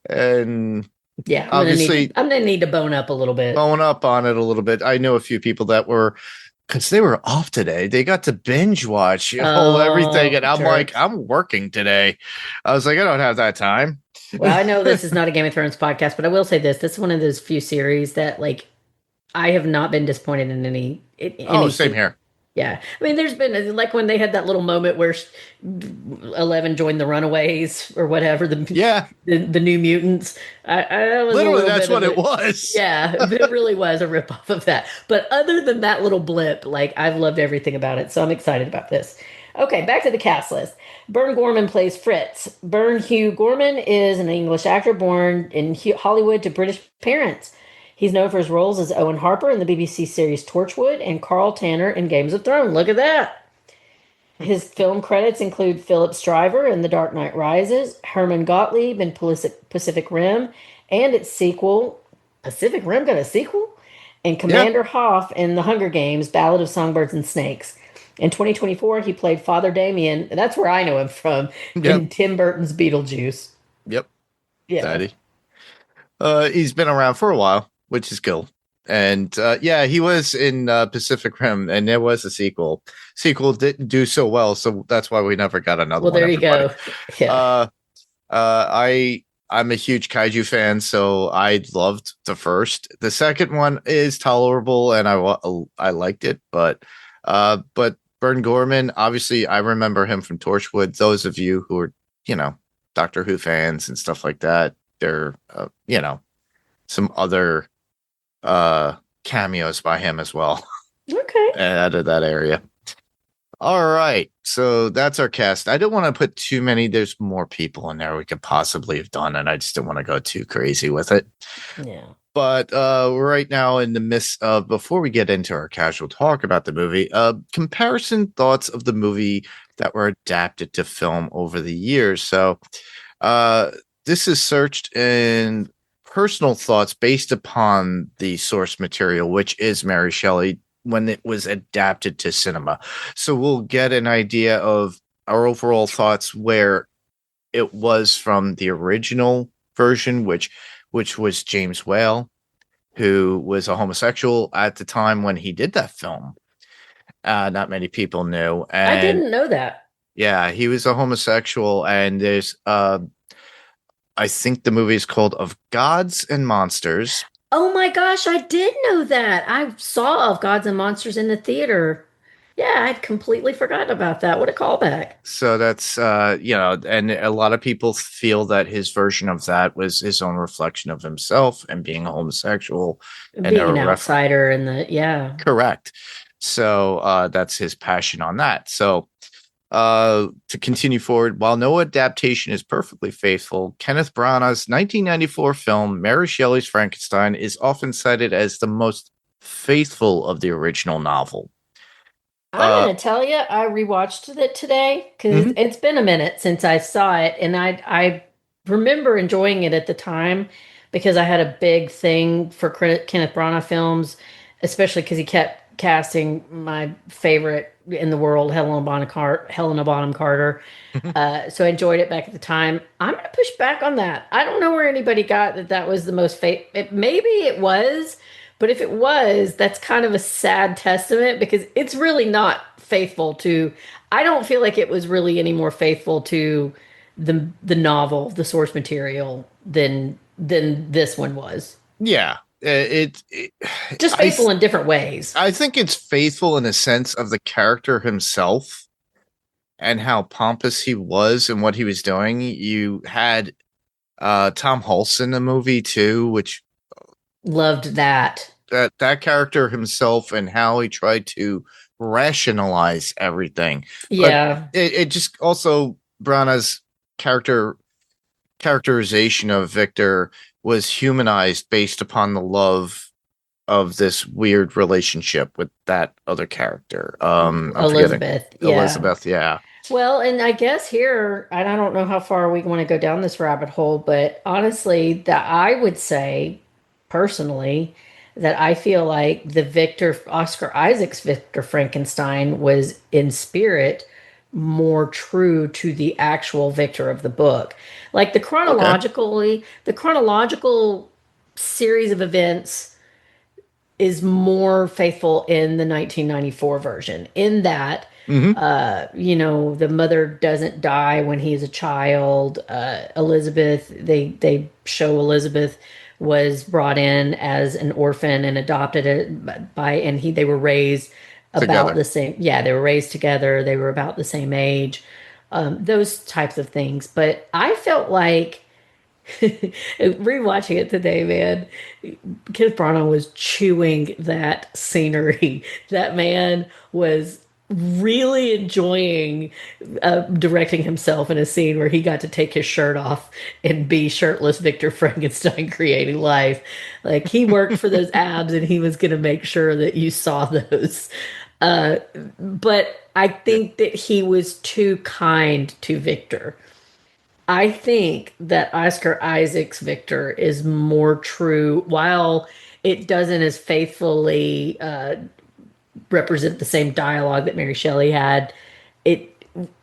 and yeah, obviously I'm gonna need to bone up a little bit. bone up on it a little bit. I know a few people that were, because they were off today. They got to binge watch everything, and I'm like, I'm working today. I was like, I don't have that time. Well, I know this is not a Game of Thrones podcast, but I will say this is one of those few series that like I have not been disappointed in any Same here. Yeah. I mean, there's been like when they had that little moment where 11 joined the Runaways or whatever, the New Mutants. I was literally that's what it was. Yeah, it really was a ripoff of that. But other than that little blip, like I've loved everything about it. So I'm excited about this. Okay, back to the cast list. Bern Gorman plays Fritz. Bern Hugh Gorman is an English actor born in Hollywood to British parents. He's known for his roles as Owen Harper in the BBC series Torchwood and Carl Tanner in Games of Thrones. Look at that. His film credits include Philip Stryver in The Dark Knight Rises, Herman Gottlieb in Pacific Rim, and its sequel, Pacific Rim got a sequel? And Commander Hoff in The Hunger Games, Ballad of Songbirds and Snakes. In 2024, he played Father Damien. That's where I know him from, in Tim Burton's Beetlejuice. Yep. Yeah. Daddy. He's been around for a while, which is cool. And he was in Pacific Rim, and there was a sequel. Sequel didn't do so well, so that's why we never got another one. Well, there you go. Yeah. I'm a huge kaiju fan, so I loved the first. The second one is tolerable, and I liked it, but Bern Gorman, obviously, I remember him from Torchwood. Those of you who are, Doctor Who fans and stuff like that, they're, some other cameos by him as well. Okay. Out of that area. All right. So that's our cast. I don't want to put too many. There's more people in there we could possibly have done, and I just don't want to go too crazy with it. Yeah. But right now, in the midst of, before we get into our casual talk about the movie, comparison thoughts of the movie that were adapted to film over the years. So this this is searched in personal thoughts based upon the source material, which is Mary Shelley when it was adapted to cinema. So we'll get an idea of our overall thoughts where it was from the original version, which was James Whale, who was a homosexual at the time when he did that film. Not many people knew. I And didn't know that. yeah, he was a homosexual. And there's, I think the movie is called Of Gods and Monsters. Oh my gosh, I did know that. I saw Of Gods and Monsters in the theater. Yeah, I'd completely forgotten about that. What a callback. So that's, and a lot of people feel that his version of that was his own reflection of himself and being a homosexual and Being an outsider and yeah. Correct. So that's his passion on that. So to continue forward, while no adaptation is perfectly faithful, Kenneth Branagh's 1994 film Mary Shelley's Frankenstein is often cited as the most faithful of the original novel. I'm going to tell you, I rewatched it today because it's been a minute since I saw it, and I remember enjoying it at the time because I had a big thing for Kenneth Branagh films, especially because he kept casting my favorite in the world, Helena Bonham Carter. So I enjoyed it back at the time. I'm going to push back on that. I don't know where anybody got that was the most maybe it was. But if it was, that's kind of a sad testament because it's really not faithful to. I don't feel like it was really any more faithful to the novel, the source material, than this one was. Yeah, it just faithful in different ways. I think it's faithful in a sense of the character himself and how pompous he was and what he was doing. You had Tom Hulce in the movie too, which. Loved that character himself and how he tried to rationalize everything. Yeah, but it just also Branagh's characterization of Victor was humanized based upon the love of this weird relationship with that other character. Elizabeth. Elizabeth, yeah. Well, and I guess here, and I don't know how far we want to go down this rabbit hole, but honestly, that I would say personally that I feel like Oscar Isaac's Victor Frankenstein was in spirit more true to the actual Victor of the book. Like the chronological series of events is more faithful in the 1994 version in that the mother doesn't die when he's a child. Elizabeth, they show Elizabeth was brought in as an orphan and adopted it they were raised about the same. Yeah, they were raised together. They were about the same age. Those types of things. But I felt like rewatching it today, man, Kenneth Branagh was chewing that scenery. That man was really enjoying directing himself in a scene where he got to take his shirt off and be shirtless Victor Frankenstein creating life. Like he worked for those abs and he was going to make sure that you saw those. But I think that he was too kind to Victor. I think that Oscar Isaac's Victor is more true, while it doesn't as faithfully represent the same dialogue that Mary Shelley had. It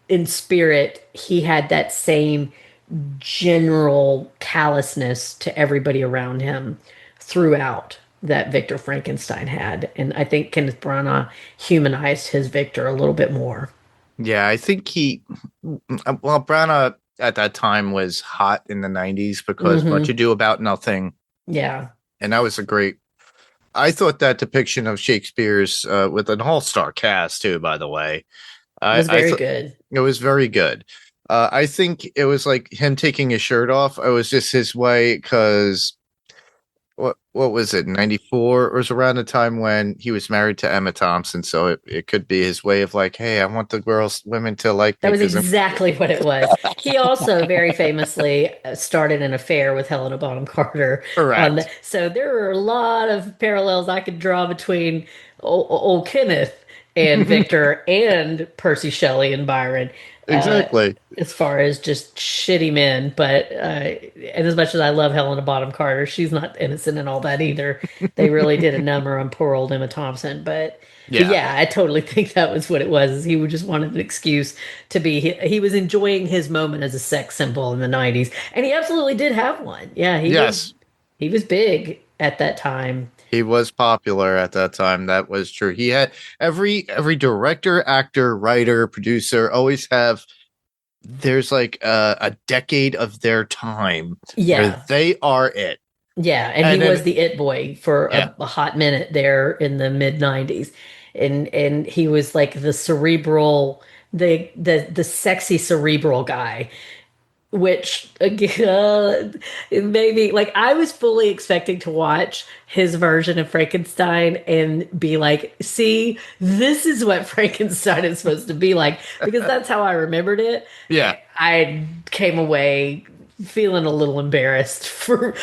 in spirit, he had that same general callousness to everybody around him throughout that Victor Frankenstein had. And I think Kenneth Branagh humanized his Victor a little bit more. Yeah, I think Branagh at that time was hot in the 90s because Much Ado About Nothing. Yeah. And that was I thought that depiction of Shakespeare's with an all-star cast too, by the way. It was very good. It was very good. I think it was like him taking his shirt off. It was just his way because what was it, 94? It was around the time when he was married to Emma Thompson. So it could be his way of like, hey, I want the women to like me. That was exactly what it was. He also very famously started an affair with Helena Bonham Carter. Correct. So there are a lot of parallels I could draw between old Kenneth and Victor and Percy Shelley and Byron. Exactly. as far as just shitty men. But and as much as I love Helena Bonham Carter, she's not innocent in all that either. They really did a number on poor old Emma Thompson. But Yeah. yeah, I totally think that was what it was. Is he would just wanted an excuse to be. He was enjoying his moment as a sex symbol in the '90s, and he absolutely did have one. Yeah, Yes. he was big at that time. He was popular at that time. That was true. He had every director, actor, writer, producer always have there's like a decade of their time where Yeah, they are it. yeah, and he And was then the it boy for yeah, a hot minute there in the mid '90s, and he was like the cerebral, the sexy cerebral guy, which again, it made me like I was fully expecting to watch his version of Frankenstein and be like, see, this is what Frankenstein is supposed to be like, because that's how I remembered it. yeah. I came away feeling a little embarrassed for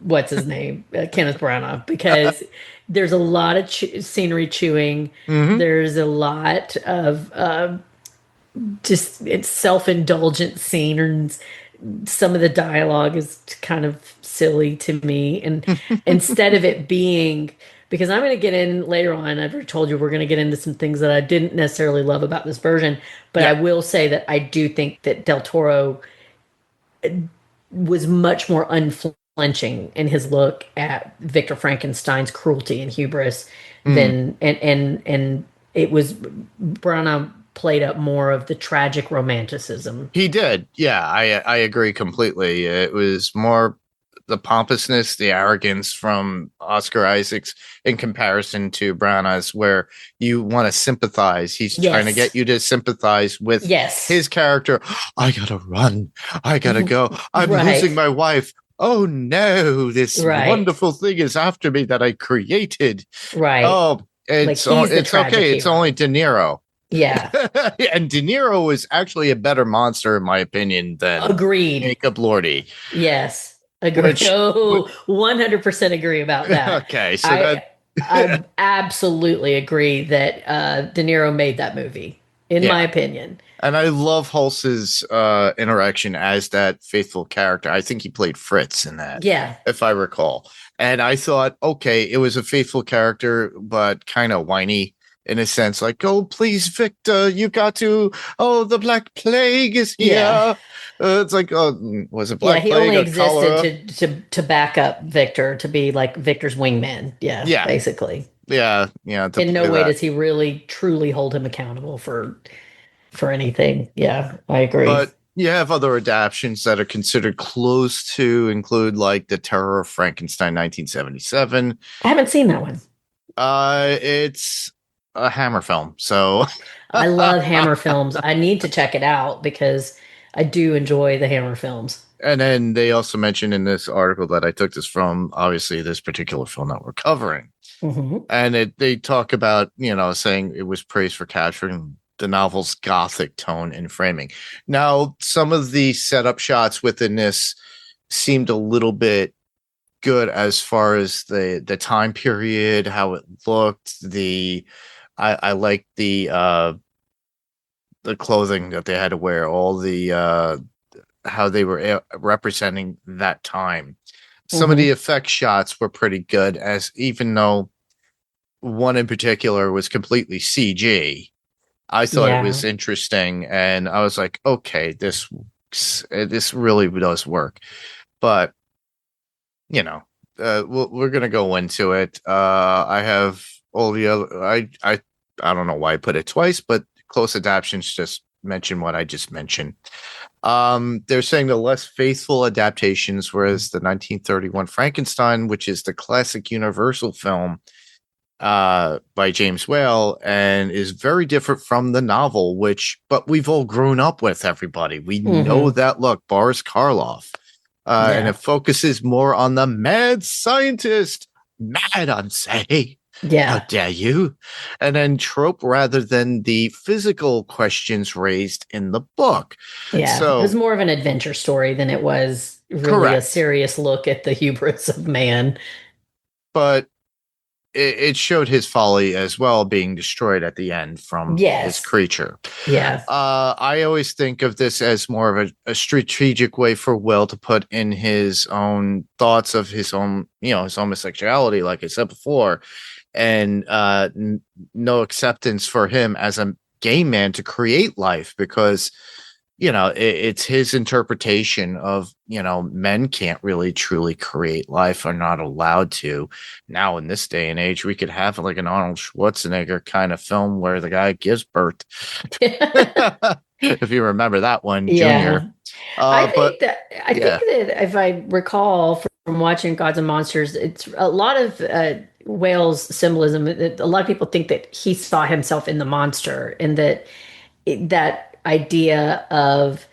what's his name, Kenneth Branagh, because there's a lot of scenery chewing. Hmm. There's a lot of just it's self-indulgent scenes. Some of the dialogue is kind of silly to me, and instead of it being, because I'm going to get in later on, I've already told you we're going to get into some things that I didn't necessarily love about this version, but I Yeah. will say that I do think that Del Toro was much more unflinching in his look at Victor Frankenstein's cruelty and hubris Mm. than and it was Branagh played up more of the tragic romanticism. He did. Yeah, I agree completely. It was more the pompousness, the arrogance from Oscar Isaacs in comparison to Brown Eyes, where you want to sympathize. He's trying to Yes. get you to sympathize with Yes. his character. I gotta run. I gotta go. I'm Right. losing my wife. Oh no, this Right. wonderful thing is after me that I created. Right. Oh, Like he's the it's tragic okay. It's hero. only De Niro. Yeah. And De Niro is actually a better monster, in my opinion, than Agreed. Jacob Lordy. Yes. Agree. Which, Oh, 100% agree about that. okay, so I that, I absolutely agree that De Niro made that movie, in my yeah. opinion. And I love Hulse's interaction as that faithful character. I think he played Fritz in that, Yeah. if I recall. And I thought, okay, it was a faithful character, but kind of whiny in a sense, like, oh, please, Victor, you got to, oh, the Black Plague is here. Yeah. It's like, oh, was it Yeah, Black he Plague only or cholera? existed to back up Victor, to be like Victor's wingman. Yeah, Yeah, basically. yeah, yeah, to In play no way that. does he really truly hold him accountable for anything. Yeah, I agree. But you have other adaptations that are considered close to include like The Terror of Frankenstein 1977. I haven't seen that one. It's a Hammer film. So I love Hammer films. I need to check it out because I do enjoy the Hammer films. and then they also mentioned in this article that I took this from, obviously this particular film that we're covering. Hmm. And they talk about, saying it was praised for capturing the novel's gothic tone and framing. Now, some of the setup shots within this seemed a little bit good as far as the time period, how it looked. I like the clothing that they had to wear, all the how they were representing that time. Some of the effect shots were pretty good, as even though one in particular was completely CG. I thought it was Yeah. interesting, and I was like, okay, this really does work. But we're gonna go into it. I have all the other. I don't know why I put it twice, but close adaptations just mention what I just mentioned. They're saying the less faithful adaptations, whereas the 1931 Frankenstein, which is the classic Universal film by James Whale, and is very different from the novel, but we've all grown up with. Everybody, we know that look, Boris Karloff, and Yeah. it focuses more on the mad scientist, mad on say. How Yeah. dare you? And then trope rather than the physical questions raised in the book. Yeah. It was So, more of an adventure story than it was really a correct. serious look at the hubris of man. But it showed his folly as well, being destroyed at the end from his creature. Yes. I always think of this as more of a strategic way for Will to put in his own thoughts of his own, his homosexuality, like I said before, and no acceptance for him as a gay man to create life, because it's his interpretation of, men can't really truly create life, are not allowed to. Now, in this day and age, we could have like an Arnold Schwarzenegger kind of film where the guy gives birth. If you remember that one, Junior. I think that if I recall from watching Gods and Monsters, it's a lot of Whale's symbolism. A lot of people think that he saw himself in the monster, and that idea of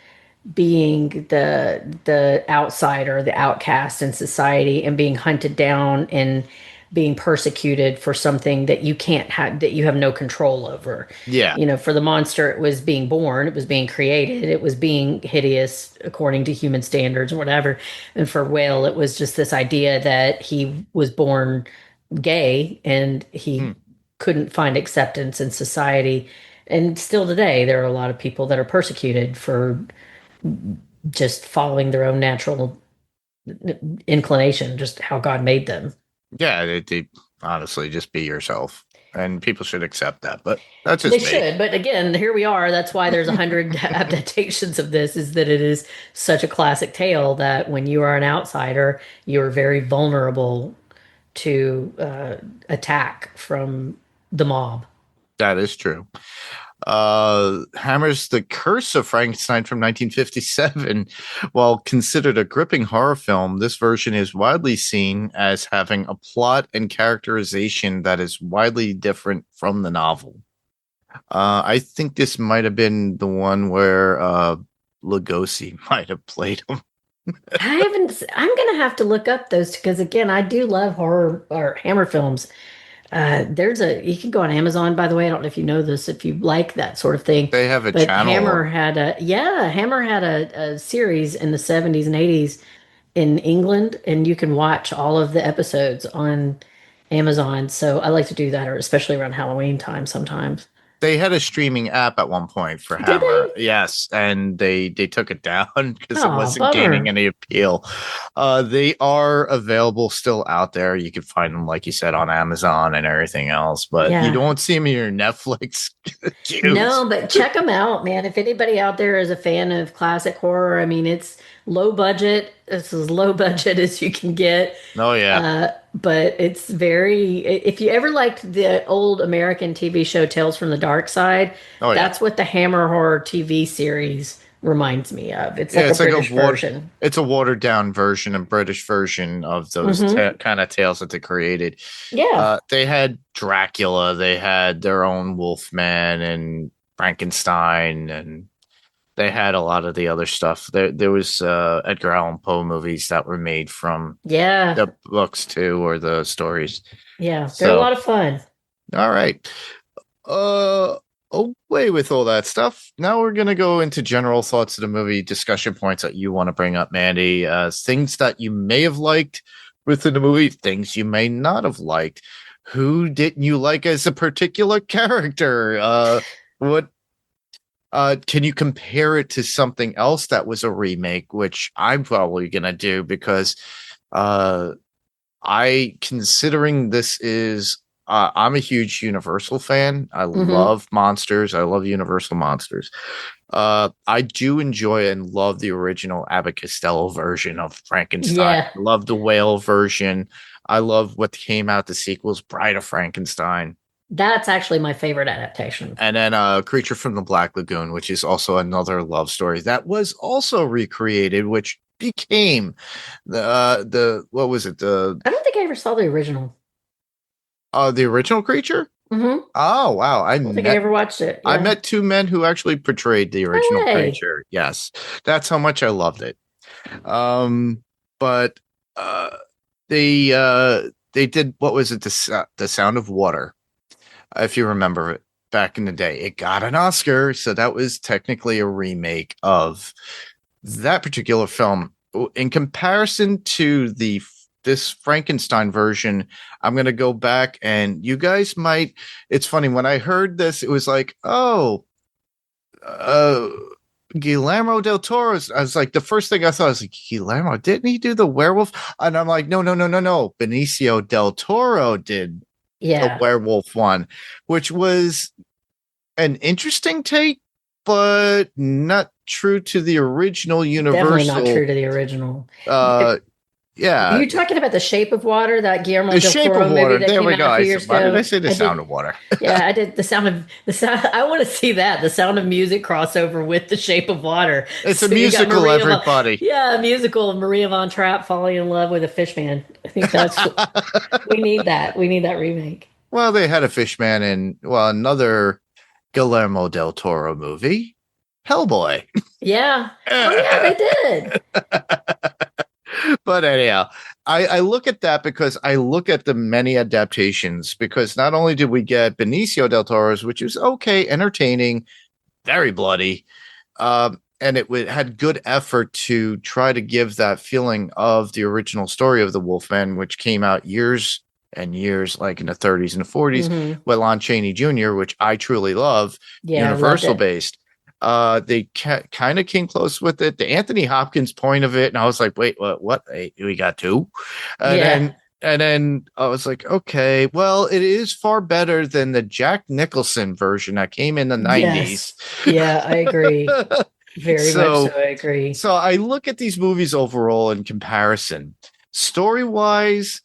being the outsider, the outcast in society, and being hunted down and being persecuted for something that you can't have, that you have no control over. Yeah. For the monster, it was being born, it was being created, it was being hideous according to human standards or whatever. And for Whale, it was just this idea that he was born gay and he couldn't find acceptance in society. And still today, there are a lot of people that are persecuted for just following their own natural inclination, just how God made them. Yeah, they honestly, just be yourself, and people should accept that. But that's just they should. But again, here we are. That's why there's 100 adaptations of this. Is that it is such a classic tale that when you are an outsider, you're very vulnerable to attack from the mob. That is true. Hammer's The Curse of Frankenstein from 1957. While considered a gripping horror film, this version is widely seen as having a plot and characterization that is widely different from the novel. I think this might have been the one where Lugosi might have played him. I'm gonna have to look up those, because again, I do love horror or Hammer films. You can go on Amazon, by the way. I don't know if you know this, if you like that sort of thing. They have a channel. Hammer had a series in the 70s and 80s in England, and you can watch all of the episodes on Amazon. So I like to do that, or especially around Halloween time sometimes. They had a streaming app at one point for Did Hammer. they? Yes, and they took it down because it wasn't bummer. gaining any appeal. They are available still out there. You can find them, like you said, on Amazon and everything else, but you don't see them in your Netflix queues. No, but check them out, man. If anybody out there is a fan of classic horror, I mean, it's low budget. It's as low budget as you can get. Oh, yeah. But it's if you ever liked the old American TV show Tales from the Dark Side, that's what the Hammer Horror TV series reminds me of. It's like a British version. It's a watered down version, a British version of those kind of tales that they created. Yeah. They had Dracula, they had their own Wolfman and Frankenstein, and they had a lot of the other stuff. There was Edgar Allan Poe movies that were made from the books too, or the stories. Yeah, they're a lot of fun. All right. Away with all that stuff. Now we're going to go into general thoughts of the movie, discussion points that you want to bring up, Mandy. Things that you may have liked within the movie, things you may not have liked. Who didn't you like as a particular character? What can you compare it to something else that was a remake, which I'm probably going to do, because considering this is, I'm a huge Universal fan. I love monsters. I love Universal monsters. I do enjoy and love the original Abbott Costello version of Frankenstein. Yeah. I love the whale version. I love what came out, the sequels, Bride of Frankenstein. That's actually my favorite adaptation. And then Creature from the Black Lagoon, which is also another love story that was also recreated, which became the what was it? I don't think I ever saw the original. The original Creature? Mm-hmm. Oh, wow. I don't think I ever watched it. Yeah. I met two men who actually portrayed the original Creature. Yes. That's how much I loved it. But they did, what was it? The Sound of Water. If you remember it back in the day, it got an Oscar. So that was technically a remake of that particular film. In comparison to the this Frankenstein version, I'm going to go back and you guys might. It's funny when I heard this, it was like, oh, Guillermo del Toro. I was like, the first thing I thought was like, Guillermo, didn't he do the werewolf? And I'm like, no. Benicio del Toro did the Yeah. werewolf one, which was an interesting take, but not true to the original Definitely not Universal. true to the original. Are Yeah, you talking about The Shape of Water, that Guillermo The del Shape Toro of movie Water. that There came we out go. a few years Why did ago? I say The Sound of Water? Yeah, I did the sound. I want to see that, the Sound of Music crossover with The Shape of Water. It's a So you got musical, everybody. Yeah, a musical of Maria von Trapp falling in love with a fish man. I think that's we need that. We need that remake. Well, they had a fishman in another Guillermo del Toro movie, Hellboy. Yeah. Oh yeah, they did. But anyhow, I look at that because I look at the many adaptations because not only did we get Benicio del Toro's, which is okay, entertaining, very bloody, and had good effort to try to give that feeling of the original story of the Wolfman, which came out years and years, like in the 30s and the 40s, Mhm. with Lon Chaney Jr., which I truly love, Yeah, I loved Universal it. based. They kind of came close with it. The Anthony Hopkins point of it, and I was like, wait, what? Hey, we got two, and Yeah. then I was like, okay, well, it is far better than the Jack Nicholson version that came in the 90s. Yes. Yeah, I agree. Very much so, So, I agree. so I look at these movies overall in comparison, story wise,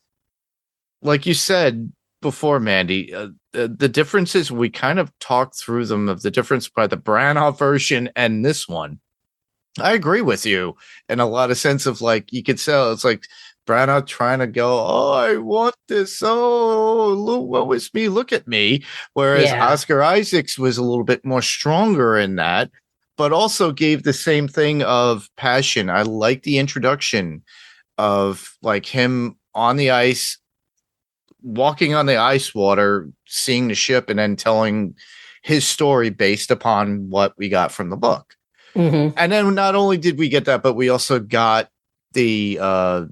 like you said before, Mandy, the differences we kind of talked through them of the difference by the Branagh version and this one. I agree with you in a lot of sense of like you could tell it's like Branagh trying to go, oh, I want this. Oh, look, what was me? Look at me. Whereas Yeah. Oscar Isaacs was a little bit more stronger in that, but also gave the same thing of passion. I like the introduction of like him on the ice, walking on the ice water, seeing the ship, and then telling his story based upon what we got from the book. Mhm. And then not only did we get that, but we also got the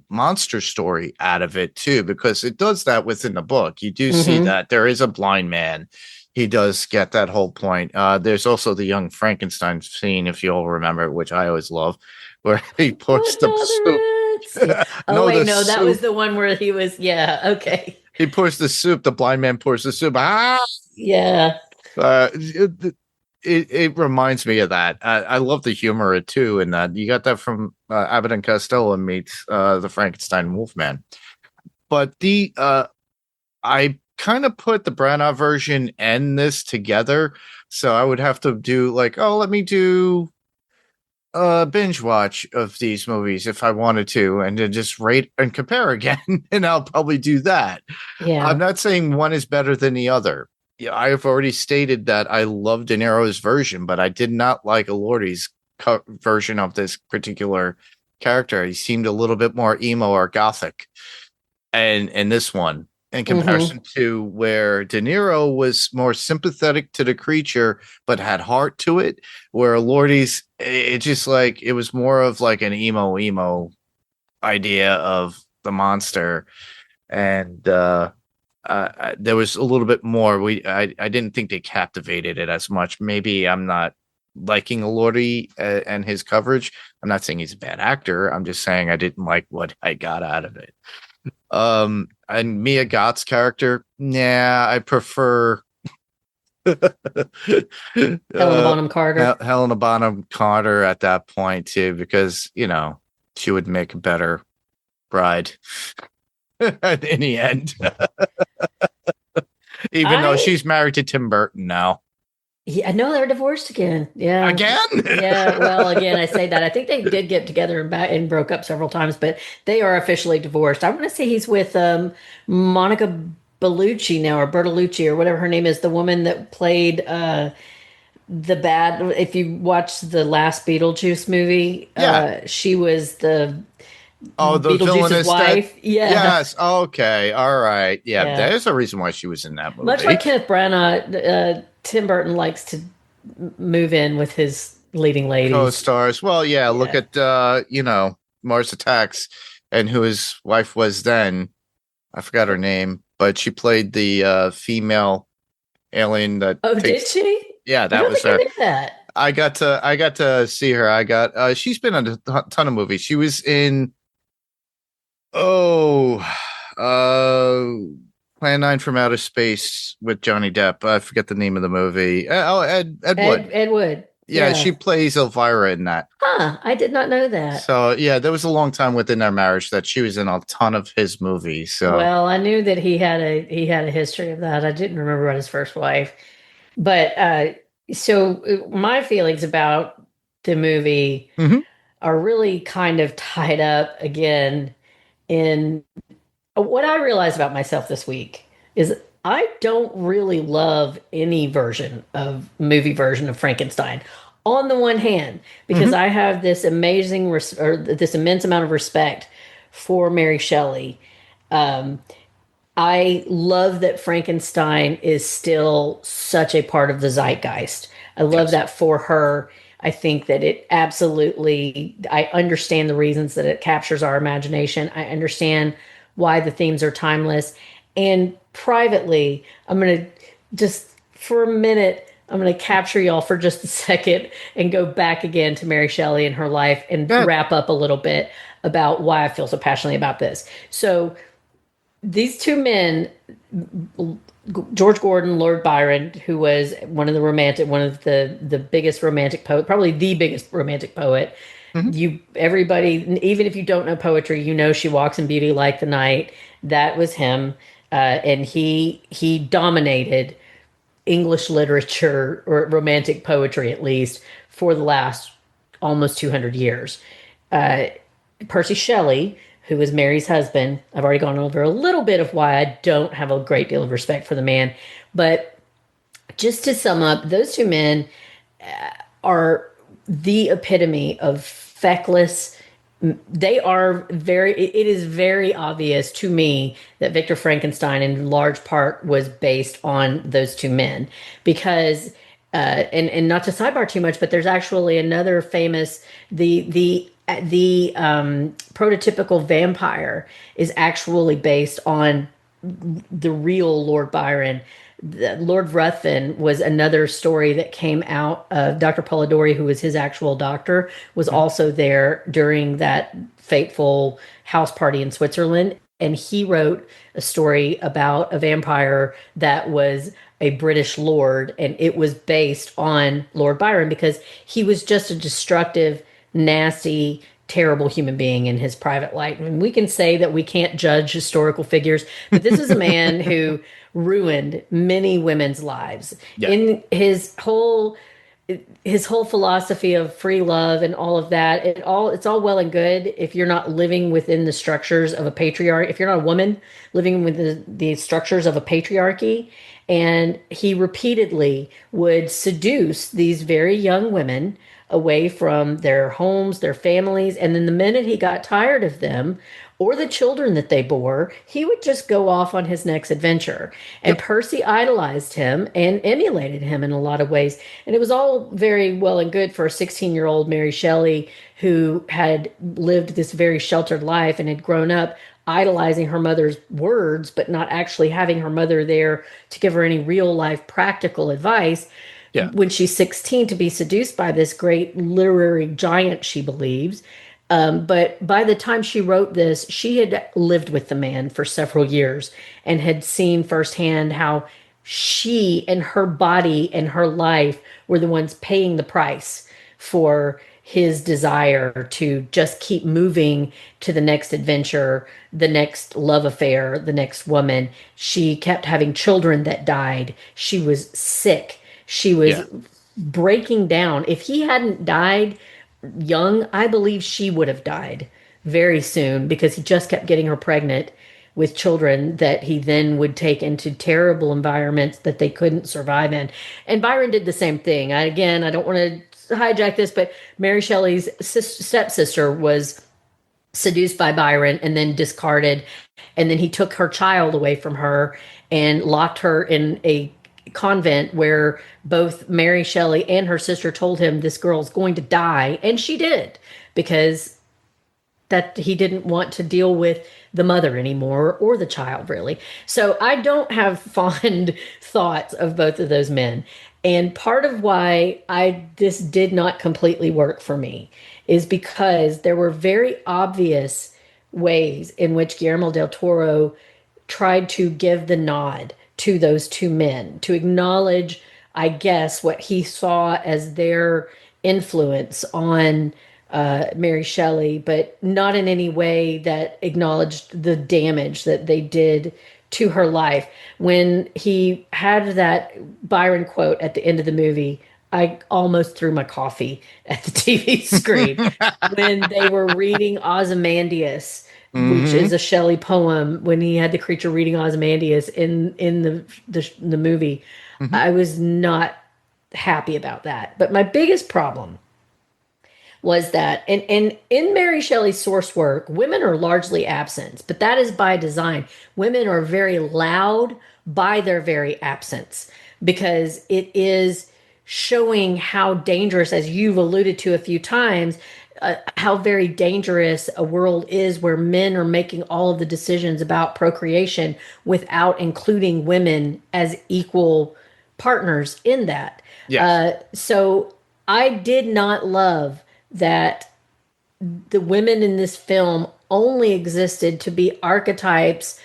monster story out of it too, because it does that within the book. You do see Mhm. that there is a blind man. He does get that whole point. There's also the young Frankenstein scene, if you'll remember, which I always love, where he pours the soup. Yeah. Oh wait, no, that was soup. the one where he was. Yeah. Okay. He pours the soup. The blind man pours the soup. Yeah. It reminds me of that. I love the humor too, in that you got that from Abbott and Costello meets the Frankenstein Wolfman. But I kind of put the Branagh version and this together, so I would have to do like, oh, let me do a binge watch of these movies if I wanted to, and then just rate and compare again, and I'll probably do that. Yeah. I'm not saying one is better than the other. Yeah, I have already stated that I love De Niro's version, but I did not like Elordi's version of this particular character. He seemed a little bit more emo or gothic, and in this one, in comparison to where De Niro was more sympathetic to the creature but had heart to it, where Elordi's it just like it was more of like an emo idea of the monster, and there was a little bit more. I didn't think they captivated it as much. Maybe I'm not liking Elordi and his coverage. I'm not saying he's a bad actor. I'm just saying I didn't like what I got out of it. And Mia Goth's character, I prefer Helena Bonham Carter. Helena Bonham Carter at that point too, because she would make a better bride in the end. Even though she's married to Tim Burton now. Yeah, no, they're divorced again. Yeah. Again? Yeah. Well, again, I say that. I think they did get together and broke up several times, but they are officially divorced. I want to say he's with Monica Bellucci now, or Bertolucci, or whatever her name is, the woman that played the bad. If you watch the last Beetlejuice movie, she was the the Beetlejuice's villainous wife. Yes. Okay. All right. Yeah. Yeah. There's a reason why she was in that movie. Much like Kenneth Branagh, Tim Burton likes to move in with his leading ladies. Co-stars. Well, yeah. Look at Mars Attacks. and who his wife was then. I forgot her name, but she played the female alien that Oh, did takes. she? Yeah, I that don't was think I her. knew that. I got to see her. She's been in a ton of movies. She was in oh Plan 9 from Outer Space with Johnny Depp. I forget the name of the movie. Ed Wood. Ed Wood. Yeah, Yeah. she plays Elvira in that. Huh. I did not know that. So yeah, there was a long time within their marriage that she was in a ton of his movies. So Well, I knew that he had a history of that. I didn't remember about his first wife. But my feelings about the movie Mhm. are really kind of tied up again in what I realized about myself this week is I don't really love any movie version of Frankenstein. On the one hand, because Mhm. I have this this immense amount of respect for Mary Shelley. Um, I love that Frankenstein is still such a part of the zeitgeist. I love Yes. that for her. I think that it absolutely, I understand the reasons that it captures our imagination. I understand why the themes are timeless. And privately, I'm going to just for a minute, I'm going to capture y'all for just a second and go back again to Mary Shelley and her life and Good. wrap up a little bit about why I feel so passionately about this. So, these two men, George Gordon, Lord Byron, who was one of the biggest romantic poet, probably the biggest romantic poet. Mhm. Everybody, even if you don't know poetry, you know She Walks in Beauty Like the Night. That was him, and he dominated English literature or romantic poetry, at least for the last almost 200 years. Percy Shelley, who was Mary's husband. I've already gone over a little bit of why I don't have a great deal of respect for the man. But just to sum up, those two men are the epitome of feckless. They are it is very obvious to me that Victor Frankenstein in large part was based on those two men because and not to sidebar too much, but there's actually another famous the prototypical vampire is actually based on the real Lord Byron. Lord Ruthven was another story that came out. Dr. Polidori, who was his actual doctor, was also there during that fateful house party in Switzerland. And he wrote a story about a vampire that was a British lord, and it was based on Lord Byron because he was just a destructive, nasty, terrible human being in his private life. I mean, we can say that we can't judge historical figures, but this is a man who ruined many women's lives Yeah. in his whole philosophy of free love and all of that. It's all well and good if you're not living within the structures of a patriarch, if you're not a woman living within the structures of a patriarchy. And he repeatedly would seduce these very young women away from their homes, their families. And then the minute he got tired of them or the children that they bore, he would just go off on his next adventure. And Yep. Percy idolized him and emulated him in a lot of ways. And it was all very well and good for a 16-year-old Mary Shelley who had lived this very sheltered life and had grown up idolizing her mother's words, but not actually having her mother there to give her any real life practical advice Yeah. when she's 16 to be seduced by this great literary giant she believes. But by the time she wrote this, she had lived with the man for several years and had seen firsthand how she and her body and her life were the ones paying the price for his desire to just keep moving to the next adventure, the next love affair, the next woman. She kept having children that died. She was sick. She was Yeah. breaking down. If he hadn't died young, I believe she would have died very soon because he just kept getting her pregnant with children that he then would take into terrible environments that they couldn't survive in. And Byron did the same thing. I don't want to hijack this, but Mary Shelley's stepsister was seduced by Byron and then discarded. And then he took her child away from her and locked her in a convent where both Mary Shelley and her sister told him this girl's going to die. And she did because that he didn't want to deal with the mother anymore or the child, really. So I don't have fond thoughts of both of those men. And part of why this did not completely work for me is because there were very obvious ways in which Guillermo del Toro tried to give the nod to those two men, to acknowledge, I guess, what he saw as their influence on Mary Shelley, but not in any way that acknowledged the damage that they did to her life. When he had that Byron quote at the end of the movie, I almost threw my coffee at the TV screen when they were reading Ozymandias, which is a Shelley poem. When he had the creature reading Ozymandias in the movie, I was not happy about that. But my biggest problem was that, and in Mary Shelley's source work, women are largely absent, but that is by design. Women are very loud by their very absence because it is showing how dangerous, as you've alluded to a few times, how very dangerous a world is where men are making all of the decisions about procreation without including women as equal partners in that. Yes. So I did not love that the women in this film only existed to be archetypes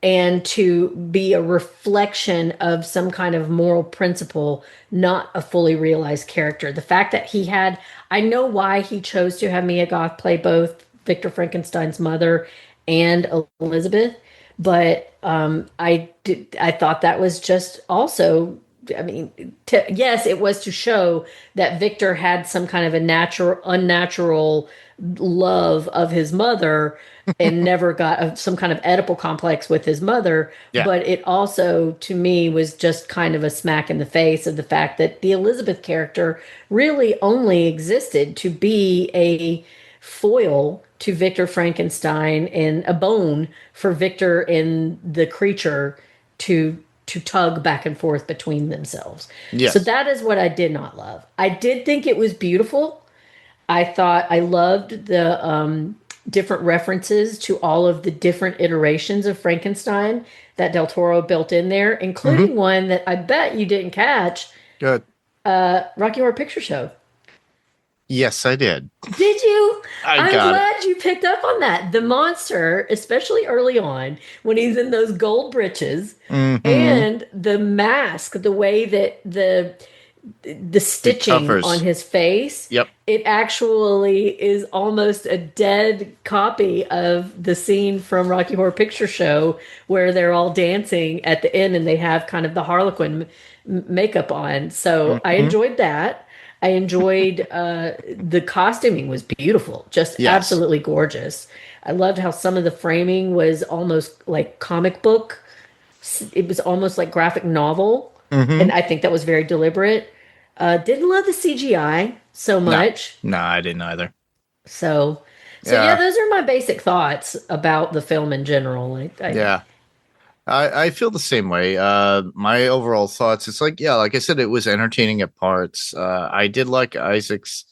and to be a reflection of some kind of moral principle, not a fully realized character. The fact that I know why he chose to have Mia Goth play both Victor Frankenstein's mother and Elizabeth, but I thought that was just also, I mean, yes, it was to show that Victor had some kind of a unnatural love of his mother and never got some kind of Oedipal complex with his mother. Yeah. But it also, to me, was just kind of a smack in the face of the fact that the Elizabeth character really only existed to be a foil to Victor Frankenstein and a bone for Victor and the creature to tug back and forth between themselves. Yes. So that is what I did not love. I did think it was beautiful. I loved the different references to all of the different iterations of Frankenstein that Del Toro built in there, including one that I bet you didn't catch, Good. Rocky Horror Picture Show. Yes, I did. Did you? I'm got glad you picked up on that. The monster, especially early on, when he's in those gold breeches and the mask, the way that the stitching on his face, Yep. it actually is almost a dead copy of the scene from Rocky Horror Picture Show where they're all dancing at the end and they have kind of the Harlequin makeup on. So I enjoyed that. I enjoyed the costuming was beautiful, just absolutely gorgeous. I loved how some of the framing was almost like comic book. It was almost like graphic novel, and I think that was very deliberate. Didn't love the CGI so much. No, I didn't either. So yeah, those are my basic thoughts about the film in general. I feel the same way. My overall thoughts, it's like, like I said, it was entertaining at parts. I did like Isaac's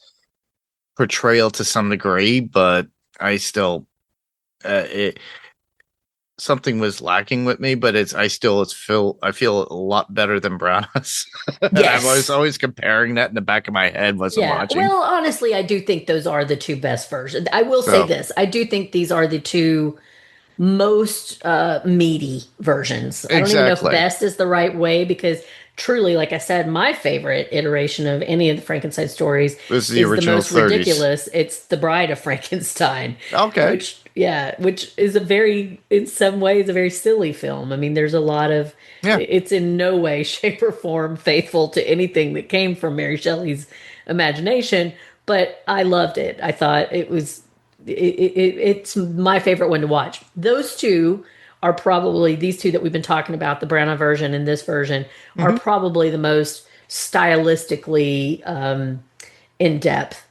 portrayal to some degree, but I still, something was lacking with me, but I feel a lot better than Branagh. Yes. I was always comparing that in the back of my head while I'm watching. Well, honestly, I do think those are the two best versions. I will say this. I do think these are the two most meaty versions. I don't even know if best is the right way, because truly, like I said, my favorite iteration of any of the Frankenstein stories is the most 30s. Ridiculous. It's The Bride of Frankenstein. Okay. Which is in some ways, a very silly film. I mean, there's a lot of, it's in no way, shape, or form faithful to anything that came from Mary Shelley's imagination, but I loved it. I thought it was, it's my favorite one to watch. Those two are probably, these two that we've been talking about, the Branagh version and this version, are probably the most stylistically in depth.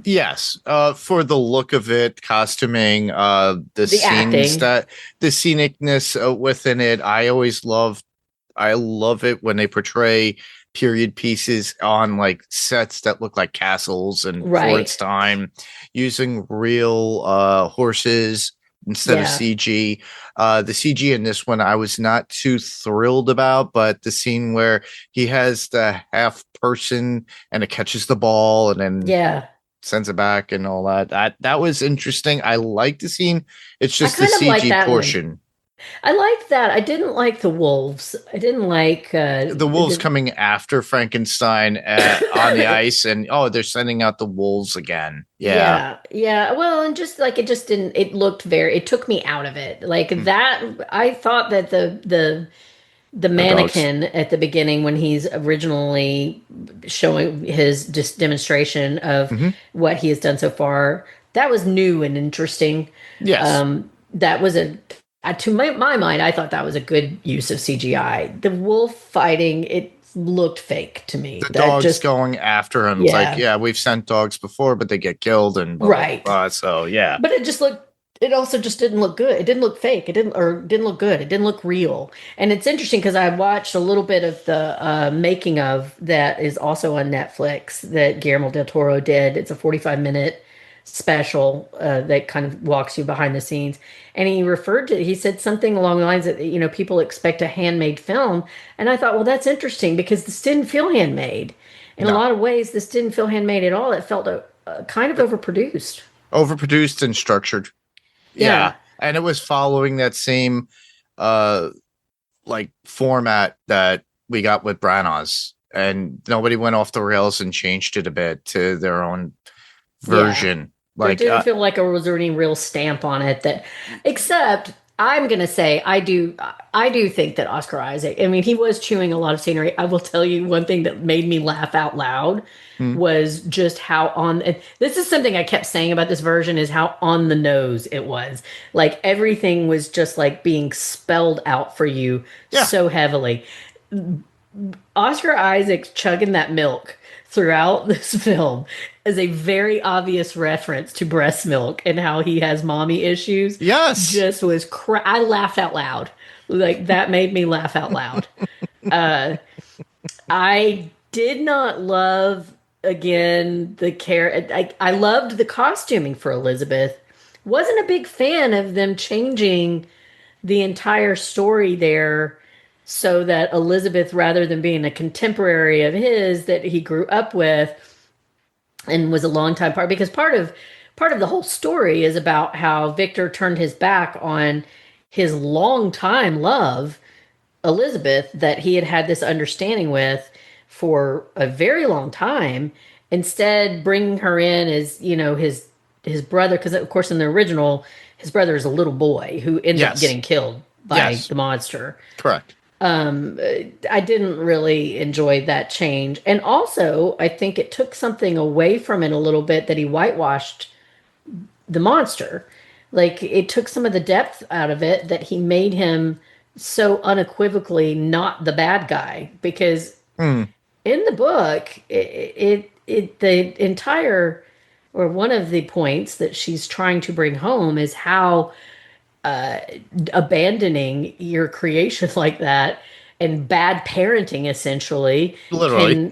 Yes, for the look of it, costuming, the scenes, acting, the scenicness within it. I love it when they portray period pieces on like sets that look like castles and for its time, using real horses instead of CG. The CG in this one I was not too thrilled about, but the scene where he has the half person and it catches the ball and then sends it back and all that was interesting. I like the scene. It's just the CG portion. I liked that. I didn't like the wolves. I didn't like the wolves coming after Frankenstein on the ice, and they're sending out the wolves again. Yeah. Well, and just like it just didn't. It looked it took me out of it. Like that. I thought that the mannequin at the beginning, when he's originally showing his just demonstration of what he has done so far, that was new and interesting. Yes. That was to my mind, I thought that was a good use of CGI. The wolf fighting, it looked fake to me. The dog's just going after him. It's like, we've sent dogs before, but they get killed and blah, blah, blah. So yeah. But it also just didn't look good. It didn't look fake. It didn't look good. It didn't look real. And it's interesting because I watched a little bit of the making of that is also on Netflix that Guillermo del Toro did. It's a 45-minute special that kind of walks you behind the scenes. And he said something along the lines that, people expect a handmade film. And I thought, well, that's interesting because this didn't feel handmade. In a lot of ways, this didn't feel handmade at all. It felt kind of overproduced. Overproduced and structured. Yeah. And it was following that same format that we got with Branagh. And nobody went off the rails and changed it a bit to their own version. It didn't feel like there was any real stamp on it except I'm going to say I do think that Oscar Isaac, I mean, he was chewing a lot of scenery. I will tell you one thing that made me laugh out loud was just how this is something I kept saying about this version is how on the nose it was. Like everything was just like being spelled out for you so heavily. Oscar Isaac's chugging that milk throughout this film is a very obvious reference to breast milk and how he has mommy issues. Yes. Just was I laughed out loud. Like that made me laugh out loud. I did not love again I loved the costuming for Elizabeth. Wasn't a big fan of them changing the entire story there so that Elizabeth, rather than being a contemporary of his that he grew up with and was a longtime part, because part of the whole story is about how Victor turned his back on his longtime love, Elizabeth, that he had this understanding with for a very long time, instead bringing her in as, his brother, because of course in the original, his brother is a little boy who ends up getting killed by the monster. Correct. I didn't really enjoy that change. And also, I think it took something away from it a little bit that he whitewashed the monster. Like, it took some of the depth out of it that he made him so unequivocally not the bad guy. Because in the book, the entire, or one of the points that she's trying to bring home is how abandoning your creation like that and bad parenting essentially literally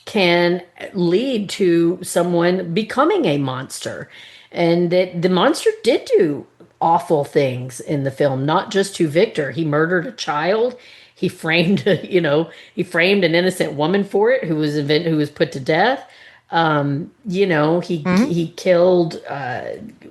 can lead to someone becoming a monster. And that the monster did do awful things in the film, not just to Victor. He murdered a child. He framed an innocent woman for it who was put to death. He killed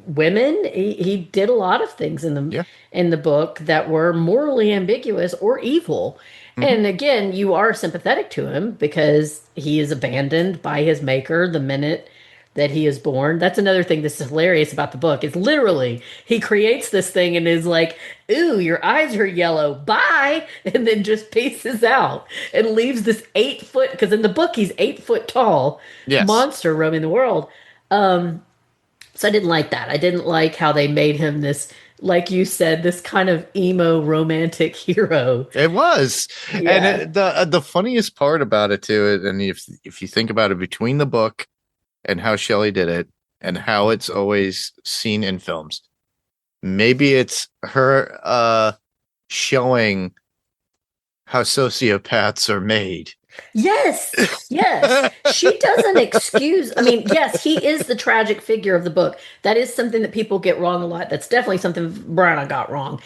women. He did a lot of things in the book that were morally ambiguous or evil. And again, you are sympathetic to him because he is abandoned by his maker the minute that he is born. That's another thing that's hilarious about the book. Is literally he creates this thing and is like, "Ooh, your eyes are yellow. Bye," and then just pieces out and leaves this 8 foot, because in the book he's 8 foot tall monster roaming the world. So I didn't like that. I didn't like how they made him this, like you said, this kind of emo romantic hero. It was, and the funniest part about it too, and if you think about it, between the book and how Shelley did it and how it's always seen in films, maybe it's her showing how sociopaths are made. Yes, yes. She doesn't excuse. I mean, yes, he is the tragic figure of the book. That is something that people get wrong a lot. That's definitely something Brianna got wrong.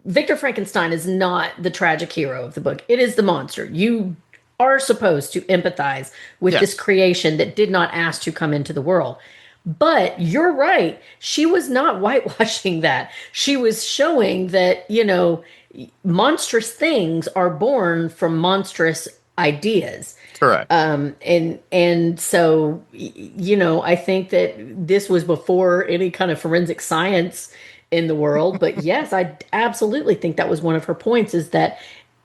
Victor Frankenstein is not the tragic hero of the book. It is the monster. You are supposed to empathize with this Yes. creation that did not ask to come into the world. But you're right. She was not whitewashing that. She was showing that, monstrous things are born from monstrous ideas. Correct. And so I think that this was before any kind of forensic science in the world. But yes, I absolutely think that was one of her points, is that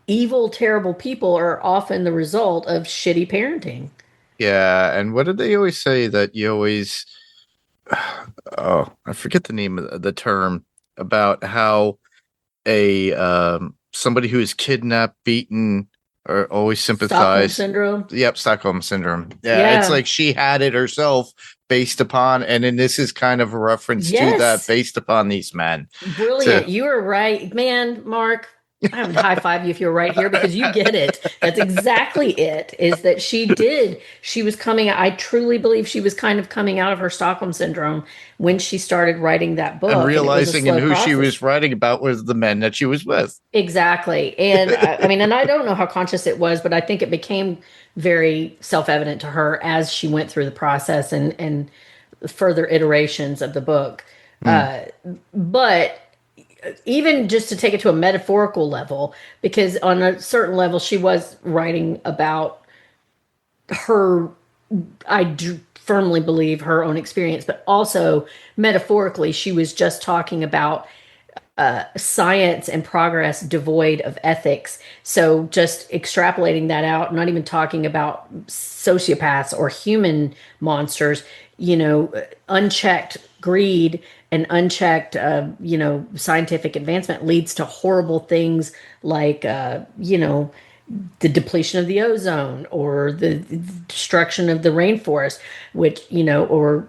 evil, terrible people are often the result of shitty parenting. Yeah, and what did they always say that you always oh, I forget the name of the term about how a somebody who is kidnapped, beaten, or always Stockholm sympathize. syndrome. Yep, Stockholm syndrome. Yeah, it's Yeah. like she had it herself based upon, and then this is kind of a reference to that Yes. based upon these men. Brilliant. You were right. Man, Mark, I would high five you if you were right here, because you get it. That's exactly it. Is that she was coming, I truly believe she was kind of coming out of her Stockholm syndrome when she started writing that And book. And it was a realizing and slow who she process. was writing about was the men that she was with. Exactly. And I mean, and I don't know how conscious it was, but I think it became very self-evident to her as she went through the process and further iterations of the book. Mm. But even just to take it to a metaphorical level, because on a certain level, she was writing about her, I do firmly believe, her own experience, but also metaphorically, she was just talking about science and progress devoid of ethics. So just extrapolating that out, not even talking about sociopaths or human monsters, unchecked greed and unchecked, scientific advancement leads to horrible things like, the depletion of the ozone or the destruction of the rainforest, which, or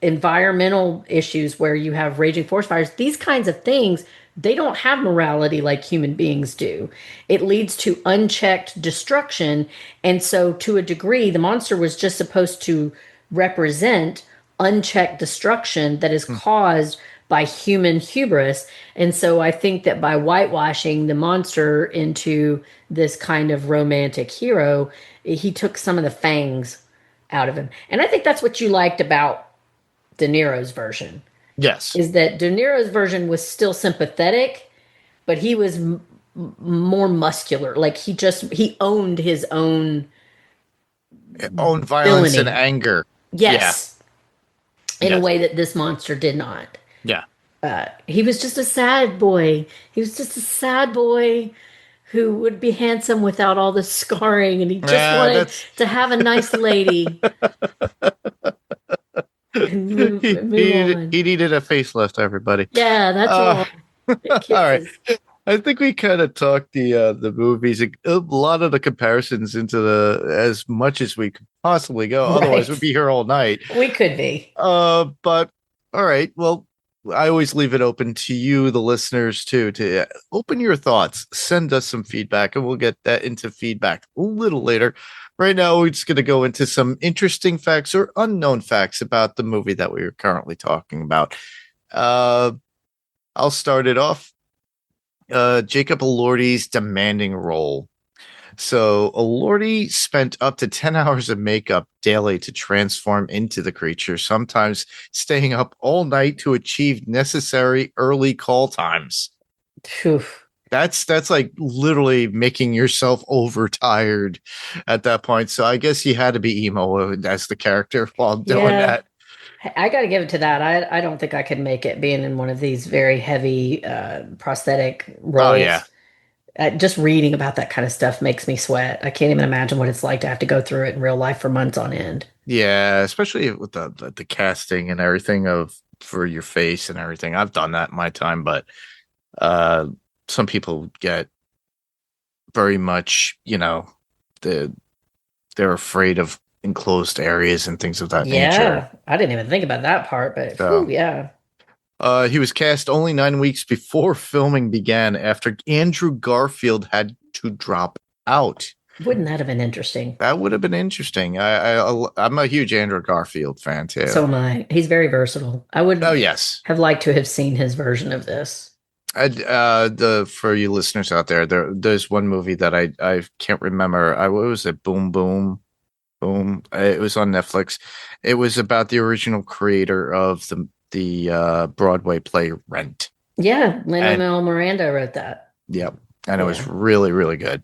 environmental issues where you have raging forest fires. These kinds of things, they don't have morality like human beings do. It leads to unchecked destruction. And so, to a degree, the monster was just supposed to represent unchecked destruction that is caused by human hubris. And so I think that by whitewashing the monster into this kind of romantic hero, he took some of the fangs out of him. And I think that's what you liked about De Niro's version, Yes. is that De Niro's version was still sympathetic, but he was more muscular. Like he owned his own Own violence and villainy. anger. Yes. In a Yes. way that this monster did not. Yeah. He was just a sad boy. He was just a sad boy who would be handsome without all the scarring, and he just Yeah, wanted that's to have a nice lady and move on. he needed a facelift, everybody. Yeah, that's Uh, all. all right. Kisses. I think we kind of talked the movies, a lot of the comparisons into the as much as we could possibly go. Otherwise, Right. we'd be here all night. We could be. But all right. Well, I always leave it open to you, the listeners, too, to open your thoughts, send us some feedback, and we'll get that into feedback a little later. Right now, we're just going to go into some interesting facts or unknown facts about the movie that we are currently talking about. I'll start it off. Jacob Elordi's demanding role. So Elordi spent up to 10 hours of makeup daily to transform into the creature, sometimes staying up all night to achieve necessary early call times. Phew. That's like literally making yourself overtired at that point. So I guess you had to be emo as the character while doing Yeah. that. I got to give it to that. I don't think I could make it being in one of these very heavy prosthetic roles. Oh, yeah. Just reading about that kind of stuff makes me sweat. I can't even imagine what it's like to have to go through it in real life for months on end. Yeah, especially with the casting and everything for your face and everything. I've done that in my time, but some people get very much, they're afraid of enclosed areas and things of that nature. I didn't even think about that part, but So, yeah. He was cast only 9 weeks before filming began after Andrew Garfield had to drop out. Wouldn't that have been interesting? That would have been interesting. I'm a huge Andrew Garfield fan too. So am I. He's very versatile. I would Oh yes, have liked to have seen his version of this. For you listeners out there's one movie that I can't remember. What was it? Boom Boom Boom. It was on Netflix. It was about the original creator of the Broadway play Rent. Yeah, Lin-Manuel Miranda wrote that. Yep, and it was really, really good.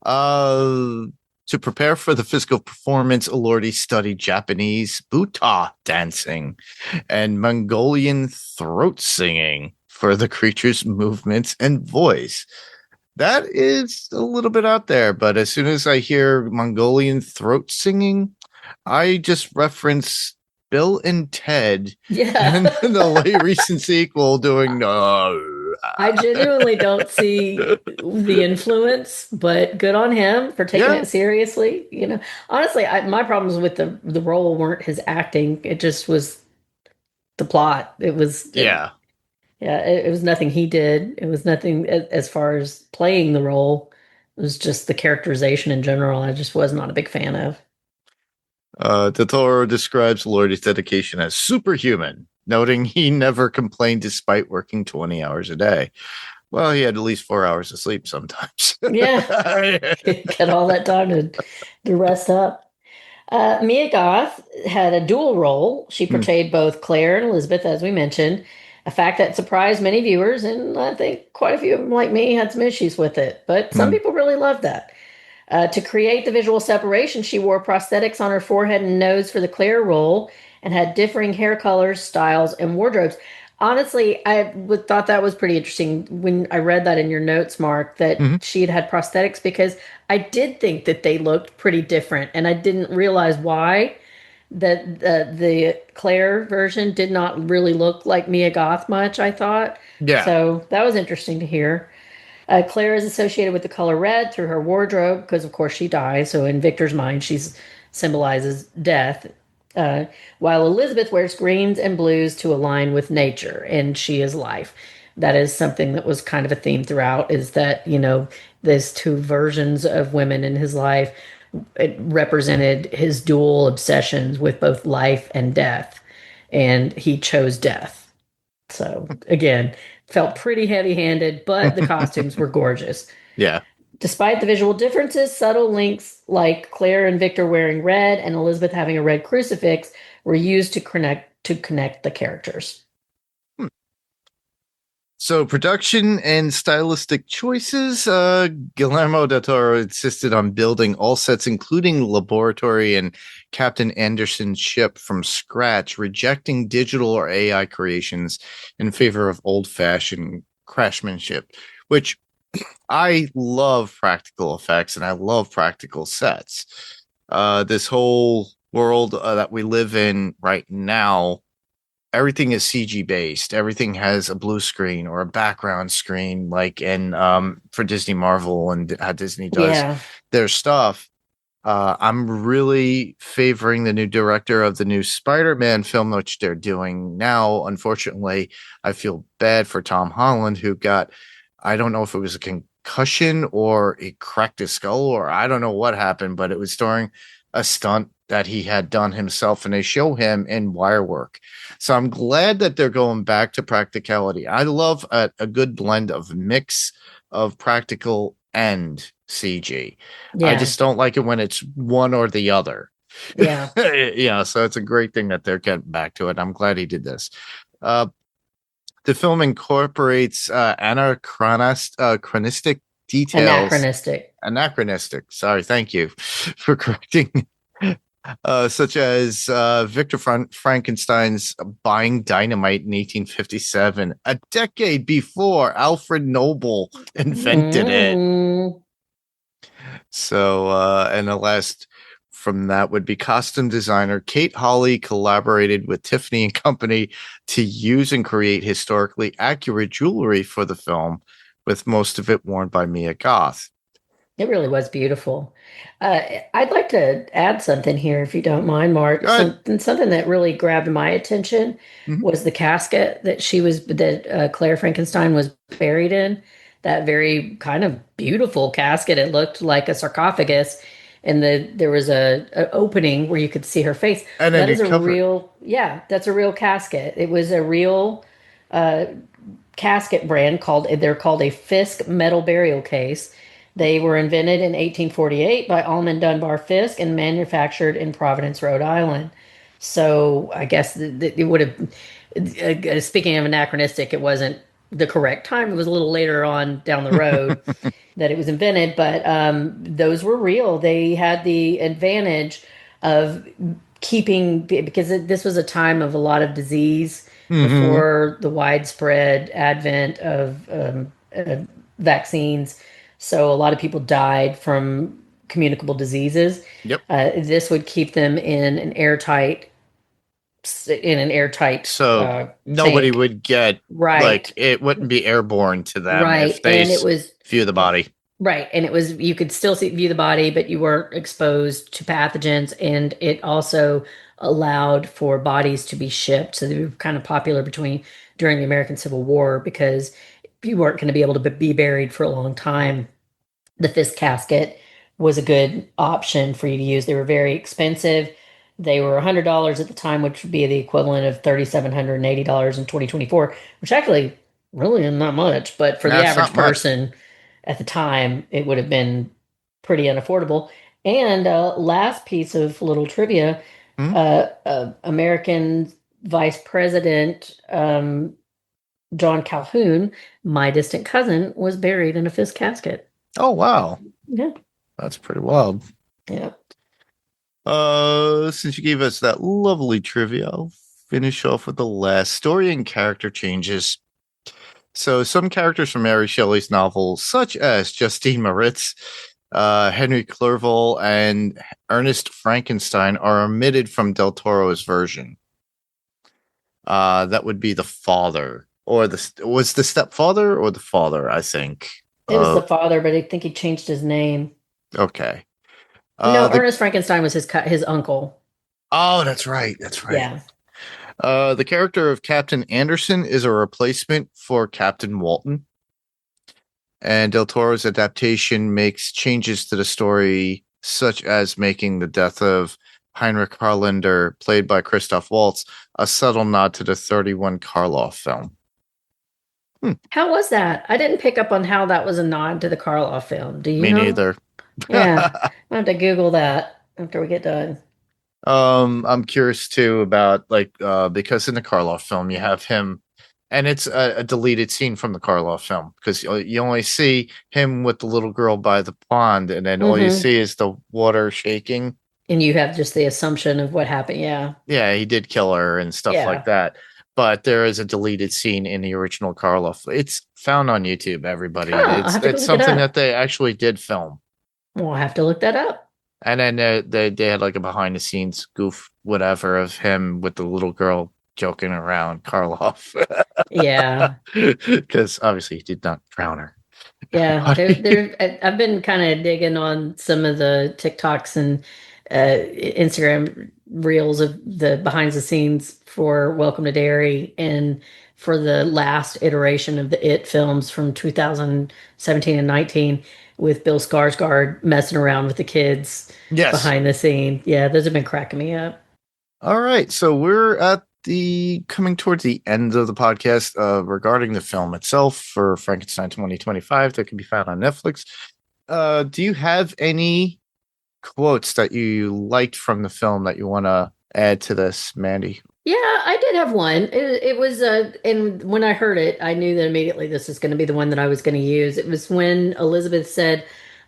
To prepare for the physical performance, Elordi studied Japanese buta dancing and Mongolian throat singing for the creature's movements and voice. That is a little bit out there, but as soon as I hear Mongolian throat singing, I just reference Bill and Ted and the recent sequel doing no. I genuinely don't see the influence, but good on him for taking it seriously. You know, honestly, my problems with the role weren't his acting; it just was the plot. It was it was nothing he did. It was nothing as far as playing the role. It was just the characterization in general. I just was not a big fan of. Del Toro describes Lordy's dedication as superhuman, noting he never complained despite working 20 hours a day. Well, he had at least 4 hours of sleep sometimes. Yeah, get all that time to rest up. Mia Goth had a dual role. She portrayed both Claire and Elizabeth, as we mentioned, a fact that surprised many viewers, and I think quite a few of them, like me, had some issues with it. But some people really loved that. To create the visual separation, she wore prosthetics on her forehead and nose for the Claire role and had differing hair colors, styles, and wardrobes. Honestly, I thought that was pretty interesting when I read that in your notes, Mark, that she had prosthetics, because I did think that they looked pretty different, and I didn't realize why. That the Claire version did not really look like Mia Goth much, I thought. Yeah. So that was interesting to hear. Claire is associated with the color red through her wardrobe because, of course, she dies. So in Victor's mind, she symbolizes death. While Elizabeth wears greens and blues to align with nature, and she is life. That is something that was kind of a theme throughout, is that, you know, there's two versions of women in his life. It represented his dual obsessions with both life and death, and he chose death. So again, felt pretty heavy-handed, but the costumes were gorgeous. Yeah. Despite the visual differences, subtle links like Claire and Victor wearing red and Elizabeth having a red crucifix were used to connect the characters. So production and stylistic choices, Guillermo del Toro insisted on building all sets, including laboratory and Captain Anderson's ship, from scratch, rejecting digital or AI creations in favor of old-fashioned craftsmanship, which I love practical effects and I love practical sets. This whole world that we live in right now, everything is CG based. Everything has a blue screen or a background screen, like in for Disney Marvel and how Disney does their stuff. I'm really favoring the new director of the new Spider-Man film, which they're doing now. Unfortunately, I feel bad for Tom Holland, who got, I don't know if it was a concussion or he cracked his skull, or I don't know what happened, but it was during a stunt that he had done himself, and they show him in wire work. So I'm glad that they're going back to practicality. I love a good blend of mix of practical and CG. I just don't like it when it's one or the other. Yeah. Yeah. So it's a great thing that they're getting back to it. I'm glad he did this. The film incorporates anachronistic details. Anachronistic. Sorry. Thank you for correcting. Such as Victor Frankenstein's buying dynamite in 1857, a decade before Alfred Nobel invented it. So, and the last from that would be costume designer Kate Hawley collaborated with Tiffany and Company to use and create historically accurate jewelry for the film, with most of it worn by Mia Goth. It really was beautiful. I'd like to add something here, if you don't mind, Mark. Good. Something that really grabbed my attention Mhm. was the casket that Claire Frankenstein was buried in. That very kind of beautiful casket. It looked like a sarcophagus, and there was a opening where you could see her face. And then That you is a cover it. real, yeah, that's a real casket. It was a real casket brand they're called a Fisk metal burial case. They were invented in 1848 by Almond Dunbar Fisk and manufactured in Providence, Rhode Island. So I guess it would have, speaking of anachronistic, it wasn't the correct time. It was a little later on down the road that it was invented, but those were real. They had the advantage of keeping, because this was a time of a lot of disease Hmm. before the widespread advent of vaccines. So a lot of people died from communicable diseases. Yep. This would keep them in an airtight So nobody tank. would get, like, Right, it wouldn't be airborne to them if right, they view the body. right, and it was you could still view the body, but you weren't exposed to pathogens, and it also allowed for bodies to be shipped. So they were kind of popular during the American Civil War because you weren't going to be able to be buried for a long time. The Fisk casket was a good option for you to use. They were very expensive. They were $100 at the time, which would be the equivalent of $3,780 in 2024, which actually really isn't that much. But for the That's average not much. person at the time, it would have been pretty unaffordable. And last piece of little trivia, Hmm? American Vice President John Calhoun, my distant cousin, was buried in a Fisk casket. Oh, wow. Yeah. That's pretty wild. Yeah. Since you gave us that lovely trivia, I'll finish off with the last story and character changes. So, some characters from Mary Shelley's novels, such as Justine Moritz, Henry Clerval, and Ernest Frankenstein, are omitted from Del Toro's version. That would be the father, or was the stepfather or the father, I think. It was the father, but I think he changed his name. Okay. No, The Ernest Frankenstein was his uncle. Oh, that's right. That's right. Yeah. The character of Captain Anderson is a replacement for Captain Walton, and Del Toro's adaptation makes changes to the story, such as making the death of Heinrich Harlander, played by Christoph Waltz, a subtle nod to the 31 Karloff film. How was that? I didn't pick up on how that was a nod to the Karloff film. Do you Me know? neither. Yeah. I'll have to Google that after we get done. I'm curious too about, like, because in the Karloff film you have him, and it's a deleted scene from the Karloff film because you only see him with the little girl by the pond, and then all you Hmm. see is the water shaking. And you have just the assumption of what happened. Yeah. Yeah, he did kill her and stuff like Yeah. that. But there is a deleted scene in the original Karloff. It's found on YouTube, everybody. Huh, I'll have to go It's look it something up. that they actually did film. We'll have to look that up. And then they had like a behind the scenes goof, whatever, of him with the little girl joking around Karloff. Yeah. Because obviously he did not drown her. Yeah, I've been kind of digging on some of the TikToks and Instagram reels of the behind the scenes for Welcome to Derry and for the last iteration of the It films from 2017 and 19 with Bill Skarsgård messing around with the kids Yes. behind the scene. Yeah, those have been cracking me up. All right. So we're at the coming towards the end of the podcast regarding the film itself for Frankenstein 2025 that can be found on Netflix. Do you have any quotes that you liked from the film that you want to add to this, Mandy? Yeah, I did have one. It was, and when I heard it, I knew that immediately this is going to be the one that I was going to use. It was when Elizabeth said,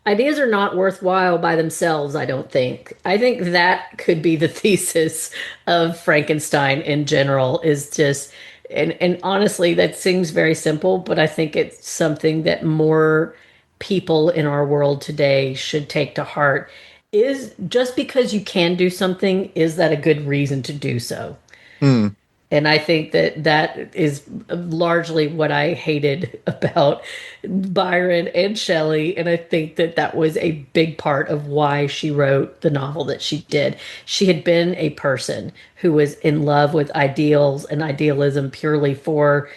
"Ideas are not worthwhile by themselves, I don't think." I think that could be the thesis of Frankenstein in general, is just, and honestly, that seems very simple, but I think it's something that more people in our world today should take to heart. Is just because you can do something, is that a good reason to do so? Hmm. And I think that that is largely what I hated about Byron and Shelley. And I think that that was a big part of why she wrote the novel that she did. She had been a person who was in love with ideals and idealism purely for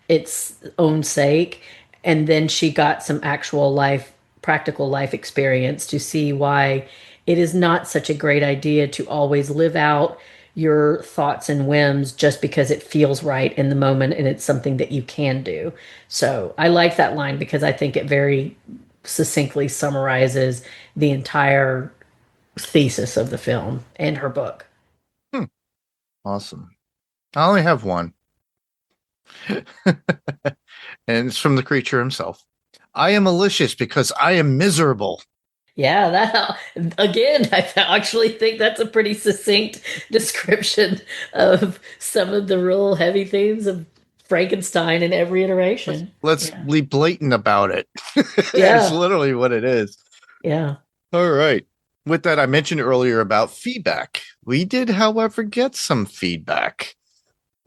its own sake. And then she got some actual life, practical life experience to see why it is not such a great idea to always live out your thoughts and whims just because it feels right in the moment and it's something that you can do. So I like that line because I think it very succinctly summarizes the entire thesis of the film and her book. Awesome. I only have one. And it's from the creature himself. I am malicious because I am miserable. Yeah, that again, I actually think that's a pretty succinct description of some of the real heavy themes of Frankenstein in every iteration. Let's Yeah. be blatant about it. It's Yeah. literally what it is. Yeah. All right. With that, I mentioned earlier about feedback. We did, however, get some feedback.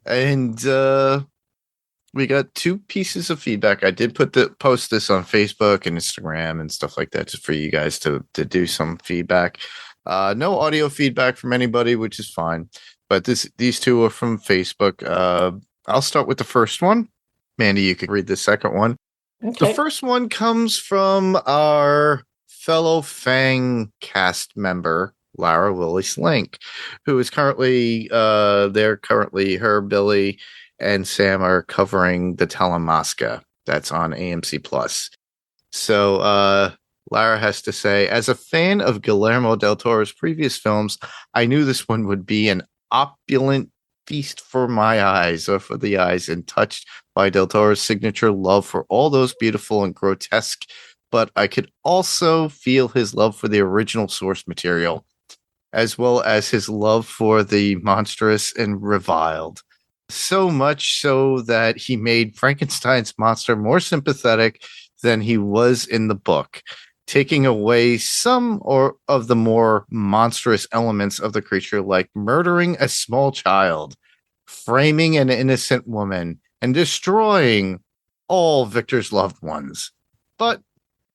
And we got 2 pieces of feedback. I did post this on Facebook and Instagram and stuff like that, just for you guys to do some feedback. No audio feedback from anybody, which is fine. But these 2 are from Facebook. I'll start with the first one. Mandy, you can read the second one. Okay. The first one comes from our fellow Fang cast member, Lara Willis Link, who is currently her, Billy, and Sam are covering the Talamasca that's on AMC Plus. So Lara has to say, as a fan of Guillermo del Toro's previous films, I knew this one would be an opulent feast for my eyes, or for the eyes, and touched by del Toro's signature love for all those beautiful and grotesque, but I could also feel his love for the original source material, as well as his love for the monstrous and reviled. So much so that he made Frankenstein's monster more sympathetic than he was in the book, taking away some of the more monstrous elements of the creature, like murdering a small child, framing an innocent woman, and destroying all Victor's loved ones. But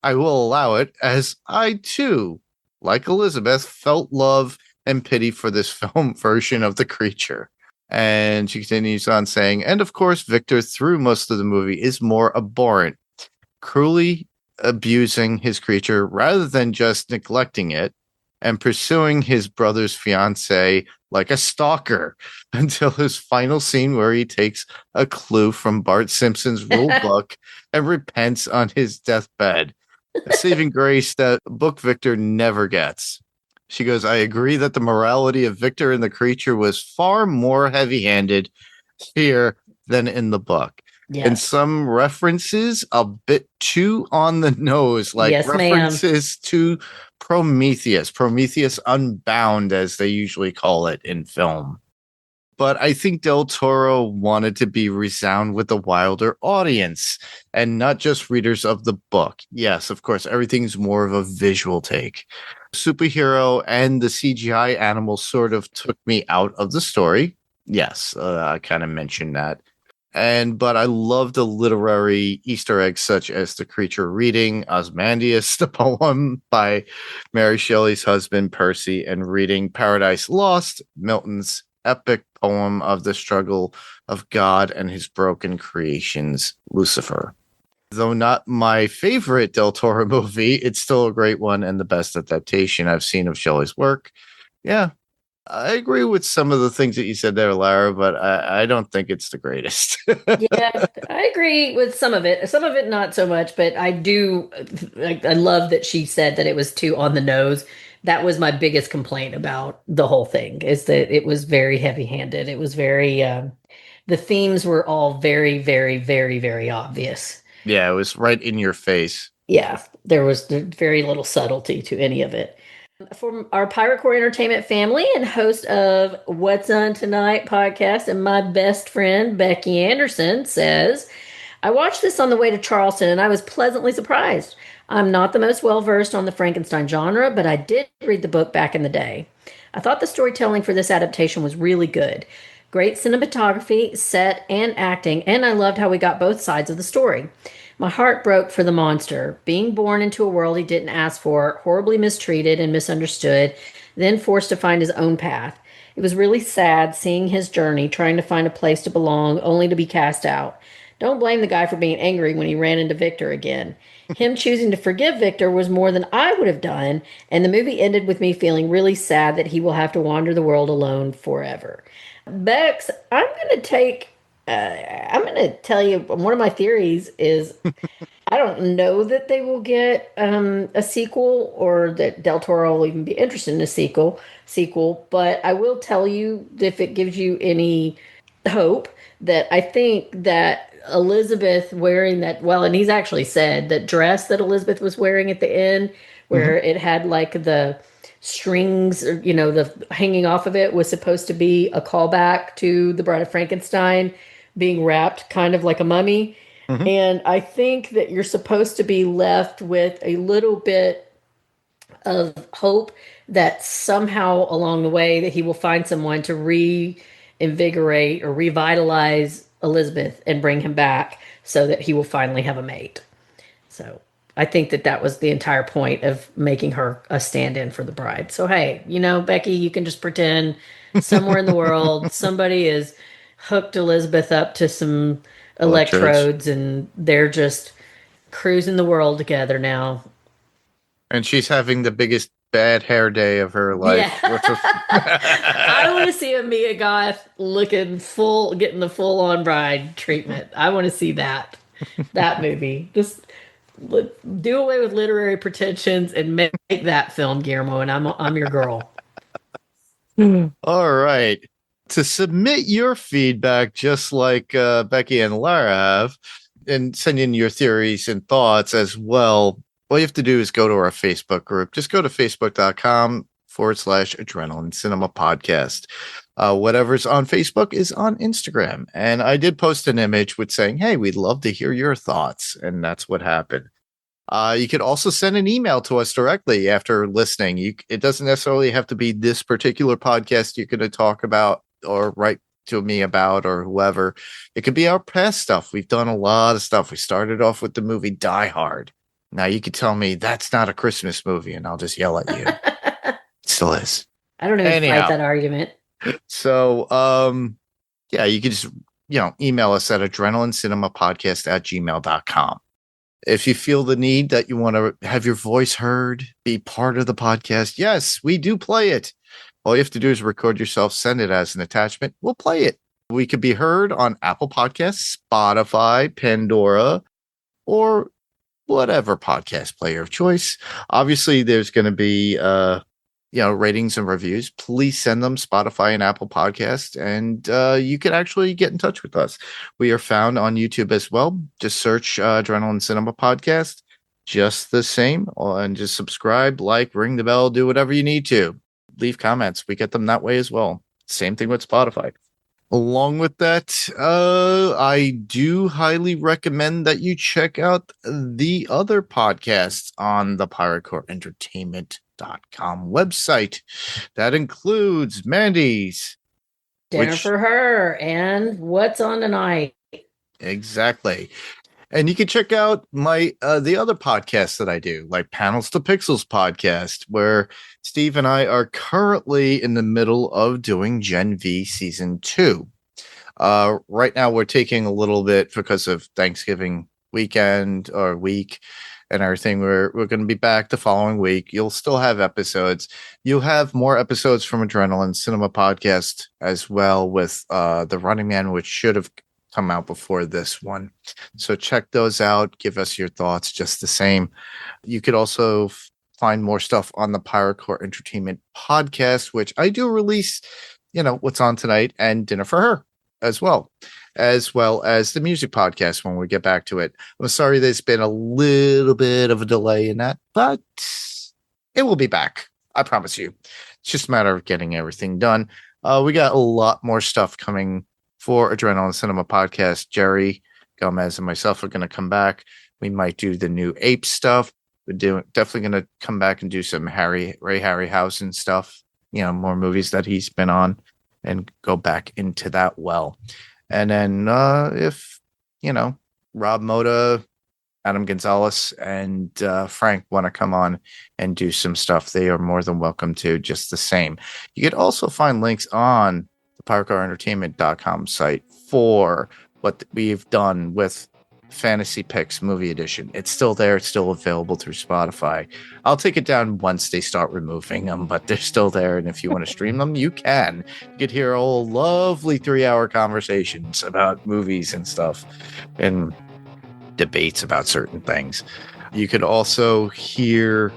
I will allow it, as I too, like Elizabeth, felt love and pity for this film version of the creature. And she continues on saying, and of course, Victor, through most of the movie, is more abhorrent, cruelly abusing his creature rather than just neglecting it, and pursuing his brother's fiancée like a stalker until his final scene, where he takes a clue from Bart Simpson's rule book and repents on his deathbed. A saving grace that book Victor never gets. She goes, I agree that the morality of Victor and the creature was far more heavy-handed here than in the book. Yes. And some references a bit too on the nose, like Yes, references to Prometheus Unbound, as they usually call it in film. But I think Del Toro wanted to be resound with a wilder audience and not just readers of the book. Yes, of course, everything's more of a visual take. Superhero and the CGI animals sort of took me out of the story. Yes, I kind of mentioned that. But I love the literary Easter eggs, such as the creature reading Ozymandias, the poem by Mary Shelley's husband, Percy, and reading Paradise Lost, Milton's epic poem of the struggle of God and his broken creations, Lucifer. Though not my favorite Del Toro movie, it's still a great one and the best adaptation I've seen of Shelley's work. Yeah, I agree with some of the things that you said there, Lara, but I don't think it's the greatest. Yeah, I agree with some of it. Some of it not so much, but I do. I love that she said that it was too on the nose. That was my biggest complaint about the whole thing, is that it was very heavy-handed. It was very. The themes were all very, very, very, very obvious. Yeah, it was right in your face. Yeah, there was very little subtlety to any of it. From our Pirate Core Entertainment family and host of What's On Tonight podcast, and my best friend Becky Anderson says, I watched this on the way to Charleston and I was pleasantly surprised. I'm not the most well versed on the Frankenstein genre, but I did read the book back in the day. I thought the storytelling for this adaptation was really good. Great cinematography, set, and acting, and I loved how we got both sides of the story. My heart broke for the monster, being born into a world he didn't ask for, horribly mistreated and misunderstood, then forced to find his own path. It was really sad seeing his journey, trying to find a place to belong, only to be cast out. Don't blame the guy for being angry when he ran into Victor again. Him choosing to forgive Victor was more than I would have done, and the movie ended with me feeling really sad that he will have to wander the world alone forever. Bex, I'm going to tell you one of my theories is I don't know that they will get a sequel or that Del Toro will even be interested in a sequel, but I will tell you if it gives you any hope that I think that Elizabeth wearing that, well, and he's actually said that dress that Elizabeth was wearing at the end, where it had like the strings or, the hanging off of it was supposed to be a callback to the Bride of Frankenstein being wrapped kind of like a mummy. Mhm. And I think that you're supposed to be left with a little bit of hope that somehow along the way that he will find someone to reinvigorate or revitalize Elizabeth and bring him back so that he will finally have a mate. So I think that that was the entire point of making her a stand-in for the bride. So hey, Becky, you can just pretend somewhere in the world somebody is hooked Elizabeth up to some Electrodes. electrodes and they're just cruising the world together now. And she's having the biggest bad hair day of her life. Yeah. I want to see a Mia Goth getting the full on bride treatment. I want to see that movie. Just do away with literary pretensions and make that film, Guillermo, and I'm your girl. All right. To submit your feedback, just like Becky and Lara have, and send in your theories and thoughts as well, all you have to do is go to our Facebook group. Just go to facebook.com/Adrenaline Cinema Podcast. Whatever's on Facebook is on Instagram. And I did post an image with saying, hey, we'd love to hear your thoughts. And that's what happened. You could also send an email to us directly after listening. It doesn't necessarily have to be this particular podcast you're going to talk about or write to me about or whoever. It could be our past stuff. We've done a lot of stuff. We started off with the movie Die Hard. Now you could tell me that's not a Christmas movie and I'll just yell at you. It still is. I don't even fight that argument. So, yeah, you could just, email us at adrenalincinemapodcast@gmail.com. If you feel the need that you want to have your voice heard, be part of the podcast, yes, we do play it. All you have to do is record yourself, send it as an attachment. We'll play it. We could be heard on Apple Podcasts, Spotify, Pandora, or whatever podcast player of choice. Obviously, there's going to be, ratings and reviews. Please send them Spotify and Apple Podcast, and you can actually get in touch with us. We are found on YouTube as well. Just search Adrenaline Cinema Podcast, just the same, and just subscribe, ring the bell, do whatever you need to. Leave comments. We get them that way as well. Same thing with Spotify. Along with that, I do highly recommend that you check out the other podcasts on the PirateCoreEntertainment.com website. That includes Mandy's Dinner for Her and What's on Tonight. Exactly. And you can check out my the other podcasts that I do, like Panels to Pixels podcast, where Steve and I are currently in the middle of doing Gen V Season 2. Right now, we're taking a little bit because of Thanksgiving weekend or week and everything. We're going to be back the following week. You'll still have episodes. You'll have more episodes from Adrenaline Cinema Podcast as well with The Running Man, which should have come out before this one. So check those out. Give us your thoughts just the same. You could also find more stuff on the Pirate Core Entertainment podcast, which I do release, What's on Tonight and Dinner for Her as well as the music podcast when we get back to it. I'm sorry there's been a little bit of a delay in that, but it will be back. I promise you. It's just a matter of getting everything done. We got a lot more stuff coming for Adrenaline Cinema Podcast. Jerry Gomez and myself are going to come back. We might do the new Ape stuff. We're definitely going to come back and do some Ray Harryhausen stuff. More movies that he's been on and go back into that well. And then if, Rob Moda, Adam Gonzalez, and Frank want to come on and do some stuff, they are more than welcome to, just the same. You could also find links on the PowerCarEntertainment.com site for what we've done with Fantasy Picks Movie Edition. It's still there. It's still available through Spotify. I'll take it down once they start removing them, but they're still there. And if you want to stream them, you can. You could hear all lovely 3-hour conversations about movies and stuff and debates about certain things. You could also hear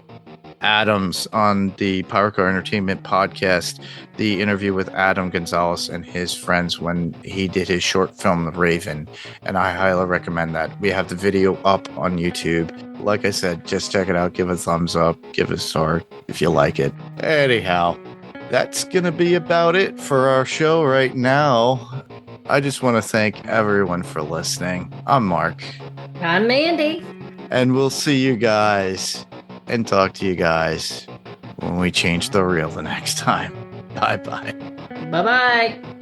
Adams on the Power Car Entertainment podcast, the interview with Adam Gonzalez and his friends when he did his short film, The Raven. And I highly recommend that. We have the video up on YouTube. Like I said, just check it out. Give a thumbs up. Give it a star if you like it. Anyhow, that's going to be about it for our show right now. I just want to thank everyone for listening. I'm Mark. I'm Mandy. And we'll see you guys and talk to you guys when we change the reel the next time. Bye-bye. Bye-bye.